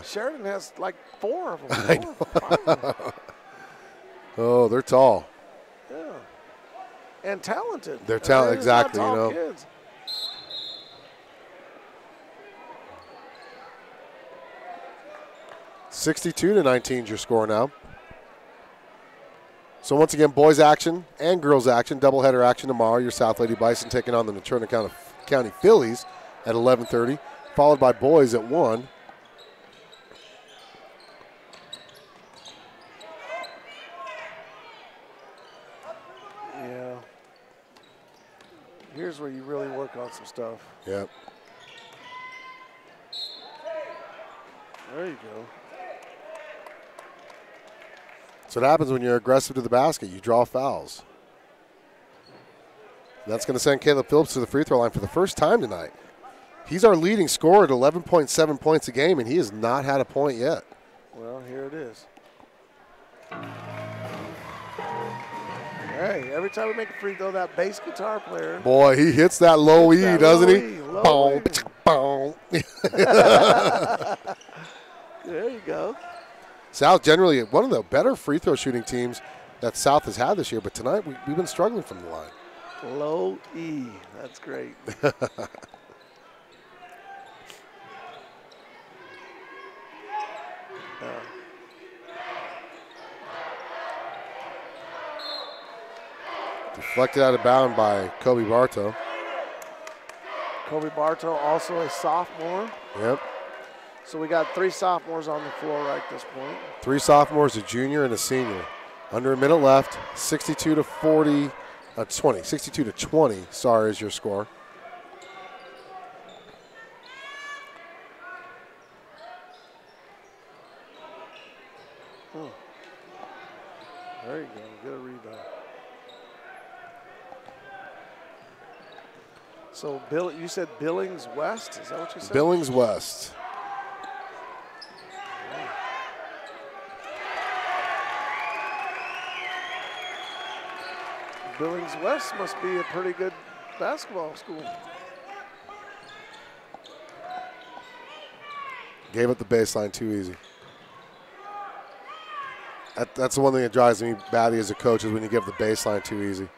Sheridan has like 4 of them. I know. Oh, they're tall. Yeah. And talented. They're talented, exactly, you know. Kids. (62-19) is your score now. So once again, boys action and girls action, doubleheader action tomorrow. Your South Lady Bison taking on the Natrona County Phillies at 11:30, followed by boys at 1. Yeah. Here's where you really work on some stuff. Yep. There you go. So what happens when you're aggressive to the basket. You draw fouls. And that's going to send Caleb Phillips to the free throw line for the first time tonight. He's our leading scorer at 11.7 points a game, and he has not had a point yet. Well, here it is. Hey, every time we make a free throw, that bass guitar player. Boy, he hits that low E, doesn't he? Low E. Boom. There you go. South generally one of the better free throw shooting teams that South has had this year, but tonight we've been struggling from the line. Low E. That's great. Deflected out of bound by Kobe Bartow. Kobe Bartow, also a sophomore. Yep. So we got 3 sophomores on the floor right at this point. 3 sophomores, a junior, and a senior. Under a minute left, 62 to 20. 62 to 20, sorry, is your score. There you go, get a rebound. So Bill, you said Billings West, is that what you said? Billings West. Billings West must be a pretty good basketball school. Gave up the baseline too easy. That's the one thing that drives me batty as a coach is when you give the baseline too easy.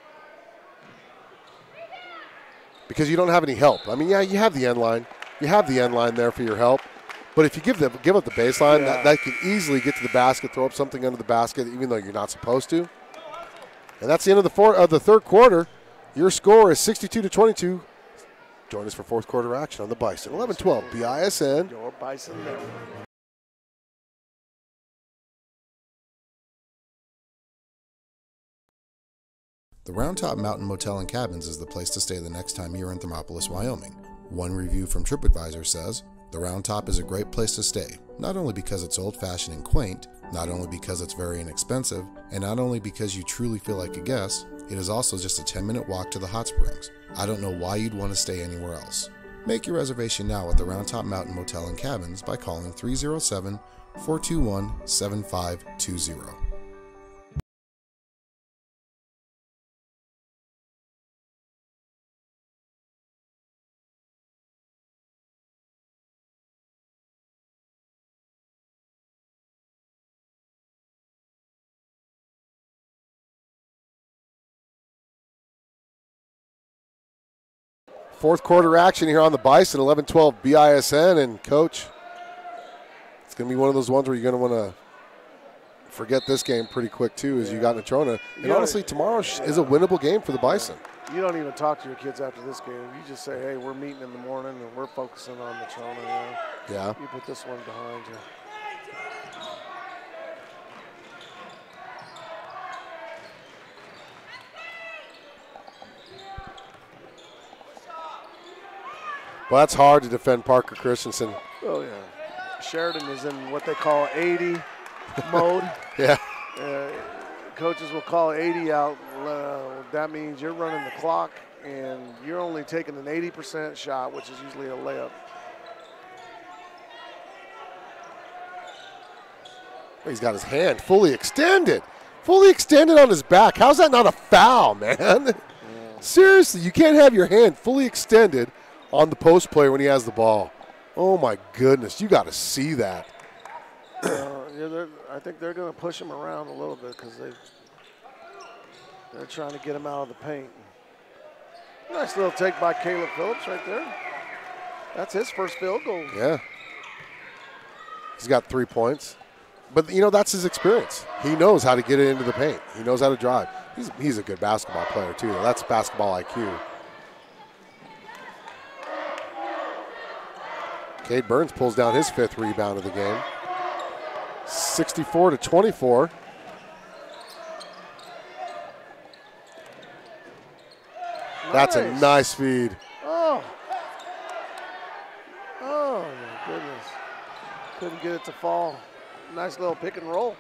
Because you don't have any help. I mean, yeah, you have the end line. You have the end line there for your help. But if you give up the baseline, that can easily get to the basket, throw up something under the basket, even though you're not supposed to. And that's the end of the third quarter. Your score is 62 to 22. Join us for fourth quarter action on the Bison. 11-12 BISN. Your Bison Network. The Round Top Mountain Motel and Cabins is the place to stay the next time you're in Thermopolis, Wyoming. One review from TripAdvisor says, "The Round Top is a great place to stay, not only because it's old-fashioned and quaint, not only because it's very inexpensive, and not only because you truly feel like a guest, it is also just a 10-minute walk to the hot springs. I don't know why you'd want to stay anywhere else." Make your reservation now at the Round Top Mountain Motel and Cabins by calling 307-421-7520. Fourth quarter action here on the Bison, 11-12 BISN. And, Coach, it's going to be one of those ones where you're going to want to forget this game pretty quick, too, as you got Natrona. And, honestly, tomorrow is a winnable game for the Bison. You don't even talk to your kids after this game. You just say, hey, we're meeting in the morning, and we're focusing on Natrona. Yeah. You put this one behind you. Well, that's hard to defend Parker Christensen. Oh, yeah. Sheridan is in what they call 80 mode. Yeah. Coaches will call 80 out. That means you're running the clock, and you're only taking an 80% shot, which is usually a layup. He's got his hand fully extended on his back. How's that not a foul, man? Yeah. Seriously, you can't have your hand fully extended on the post player when he has the ball. Oh, my goodness. You got to see that. I think they're going to push him around a little bit because they're trying to get him out of the paint. Nice little take by Caleb Phillips right there. That's his first field goal. Yeah. He's got 3 points. But, that's his experience. He knows how to get it into the paint. He knows how to drive. He's a good basketball player, too. That's basketball IQ. Cade Burns pulls down his 5th rebound of the game. 64 to 24. That's a nice feed. Oh, my goodness. Couldn't get it to fall. Nice little pick and roll.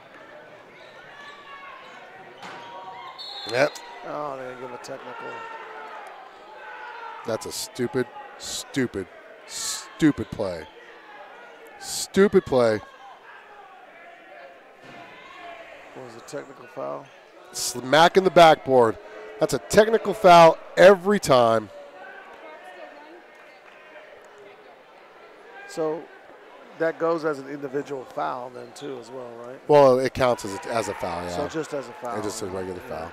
Yep. Oh, they didn't give him a technical. That's a stupid play. Stupid play. What was a technical foul? smacking the backboard. That's a technical foul every time. So that goes as an individual foul then too as well, right? Well, it counts as a foul, yeah. So just as a foul. It's just a regular foul.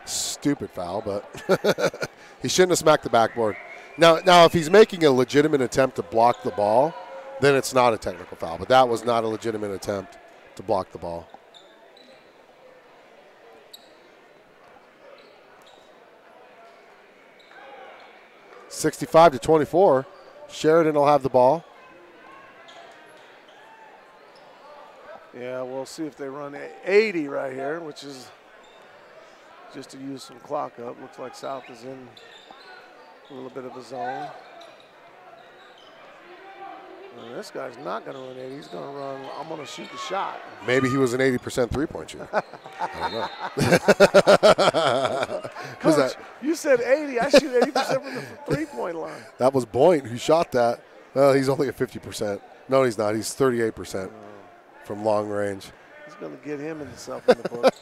Stupid foul, but he shouldn't have smacked the backboard. Now, if he's making a legitimate attempt to block the ball, then it's not a technical foul. But that was not a legitimate attempt to block the ball. (65-24). Sheridan will have the ball. Yeah, we'll see if they run 80 right here, which is just to use some clock up. Looks like South is in a little bit of a zone. And this guy's not going to run 80. He's going to run, I'm going to shoot the shot. Maybe he was an 80% three-point shooter. I don't know. Coach, you said 80. I shoot 80% from the three-point line. That was Boynt who shot that. Well, he's only at 50%. No, he's not. He's 38% from long range. He's going to get him himself in the book.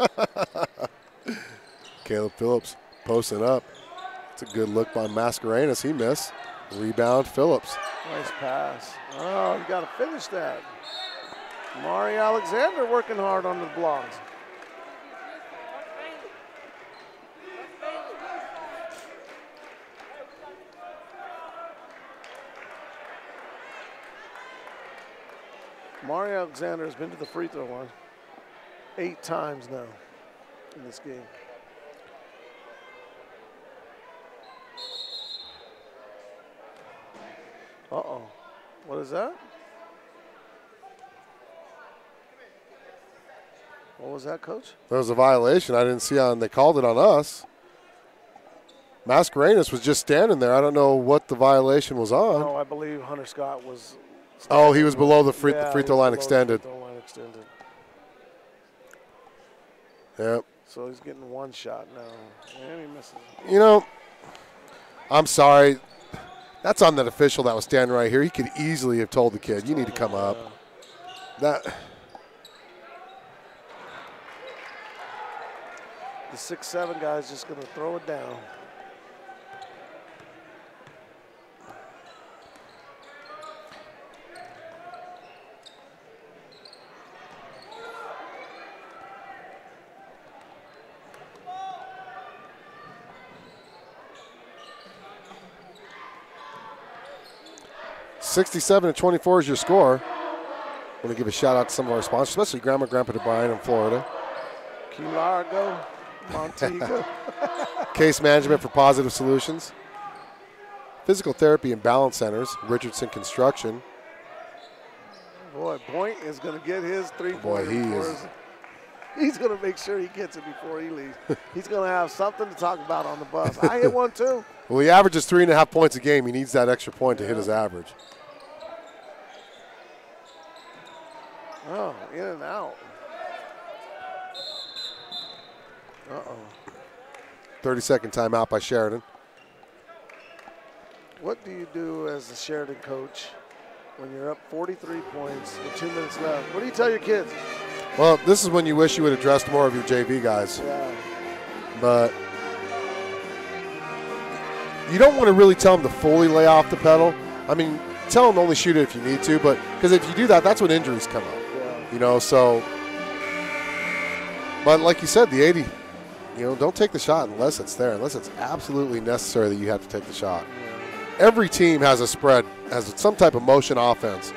Caleb Phillips posting up. It's a good look by Mascarenas. He missed. Rebound, Phillips. Nice pass. Oh, you got to finish that. Mari Alexander working hard on the blocks. Mari Alexander has been to the free throw line 8 times now in this game. Uh-oh. What is that? What was that, Coach? There was a violation. I didn't see on. They called it on us. Mascarenas was just standing there. I don't know what the violation was on. Oh, I believe Hunter Scott was. Oh, he was below the free throw line extended. Free throw line extended. Yep. So he's getting one shot now. And he misses. You know, I'm sorry. That's on that official that was standing right here. He could easily have told the kid, you need to come up. That. The 6'7" guy's just going to throw it down. (67-24) is your score. I want to give a shout out to some of our sponsors, especially Grandma and Grandpa DeBryan in Florida. Key Largo, Montego. Case Management for Positive Solutions. Physical Therapy and Balance Centers, Richardson Construction. Boy, Boynt is going to get his three-pointer. Boy, he is. He's going to make sure he gets it before he leaves. He's going to have something to talk about on the bus. I hit one too. Well, he averages 3.5 points a game. He needs that extra point to hit his average. Oh, in and out. Uh-oh. 30-second timeout by Sheridan. What do you do as the Sheridan coach when you're up 43 points with 2 minutes left? What do you tell your kids? Well, this is when you wish you would have dressed more of your JV guys. Yeah. But you don't want to really tell them to fully lay off the pedal. I mean, tell them to only shoot it if you need to, but because if you do that, that's when injuries come up. Yeah. You know, so. But like you said, the 80, you know, don't take the shot unless it's there, unless it's absolutely necessary that you have to take the shot. Yeah. Every team has a spread, has some type of motion offense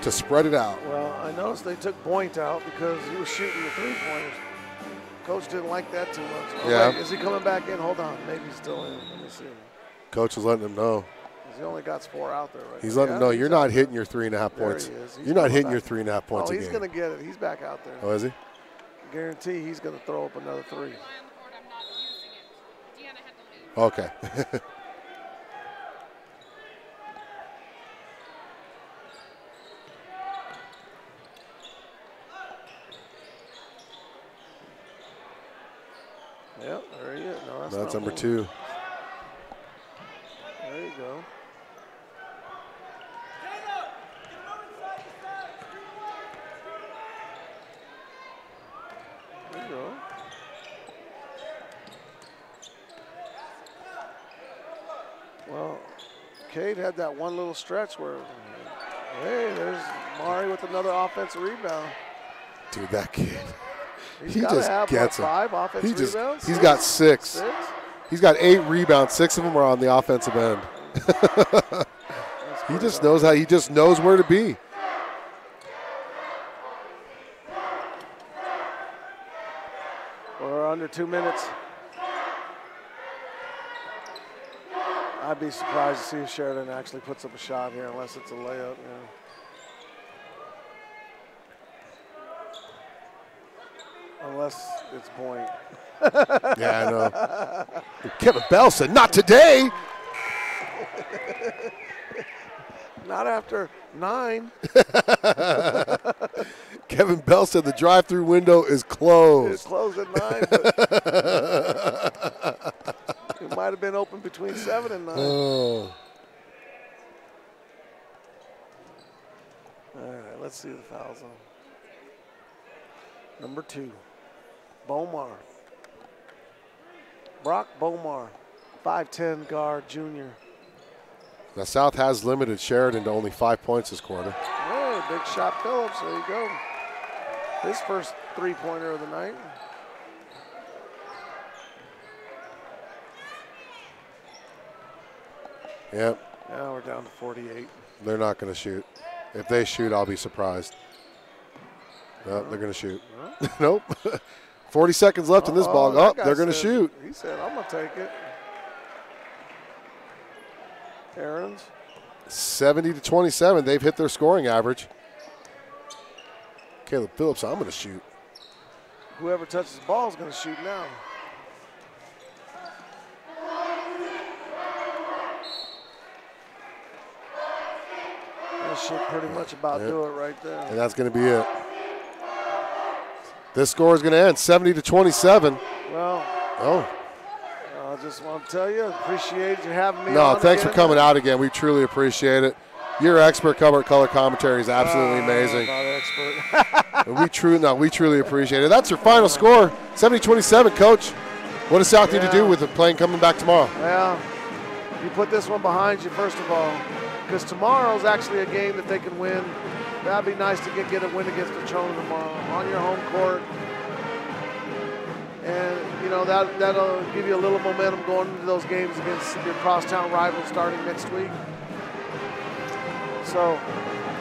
to spread it out. Well, I noticed they took Boynt out because he was shooting the three-pointers. Coach didn't like that too much. Oh, yeah. Wait, is he coming back in? Hold on. Maybe he's still in. Let me see. Coach is letting him know. He only got 4 out there right He's now. letting him know you're not hitting your 3.5 points. You're not hitting your 3.5 points a game. Oh, he's going to get it. He's back out there. Oh, is he? Guarantee he's going to throw up another 3. Okay. Yep, there he is. No, that's number 2. There you go. There you go. Well, Cade had that one little stretch where, hey, there's Mari with another offensive rebound. Dude, that kid. He's He gotta just have, gets what, them. 5 offensive rebounds? He's got 6. 6? He's got 8 rebounds. 6 of them are on the offensive end. He just knows how. He just knows where to be. We're under 2 minutes. I'd be surprised to see if Sheridan actually puts up a shot here, unless it's a layup. Yeah. Unless it's point. Yeah, I know. Kevin Bell said, "Not today." Not after 9. Kevin Bell said the drive-through window is closed. It's closed at 9. But it might have been open between 7 and 9. Oh. All right, let's see the foul zone. Number 2, Bomar. Brock Bomar, 5'10" guard, junior. Now South has limited Sheridan to only 5 points this quarter. Hey, big shot Phillips, there you go. His first 3-pointer of the night. Yep. Now we're down to 48. They're not going to shoot. If they shoot, I'll be surprised. No, they're going to shoot. Nope. 40 seconds left in this ball. Oh, they're going to shoot. He said, I'm going to take it. Aaron's. 70-27. They've hit their scoring average. Caleb Phillips, I'm going to shoot. Whoever touches the ball is going to shoot now. That should pretty much about do it right there. And that's going to be it. This score is going to end 70-27. Well, I just want to tell you, appreciate you having me on thanks again. for coming out again. We truly appreciate it. Your expert color commentary is absolutely amazing. Not expert. And we truly appreciate it. That's your final score, 70-27, Coach. What does South need to do with the plane coming back tomorrow? Well, you put this one behind you, first of all, because tomorrow's actually a game that they can win. That'd be nice to get a win against Petrona tomorrow on your home court. And, you know, that'll give you a little momentum going into those games against your crosstown rivals starting next week. So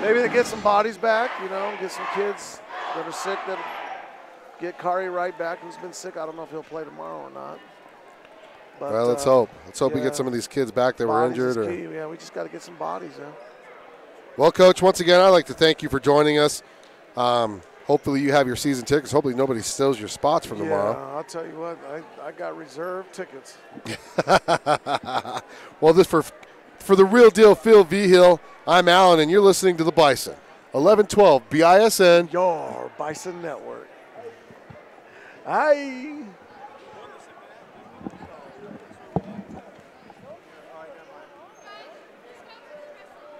maybe they get some bodies back, you know, get some kids that are sick, that get Kari right back, who's been sick. I don't know if he'll play tomorrow or not. But, Well, let's hope. Let's hope we get some of these kids back that were injured. Or yeah, we just got to get some bodies. Yeah. Well, Coach, once again, I'd like to thank you for joining us. Hopefully you have your season tickets. Hopefully nobody steals your spots from tomorrow. Yeah, I'll tell you what, I got reserved tickets. Well, this for the real deal, Phil Vigil, I'm Alan, and you're listening to the Bison. 1112 BISN. Your Bison Network. Aye.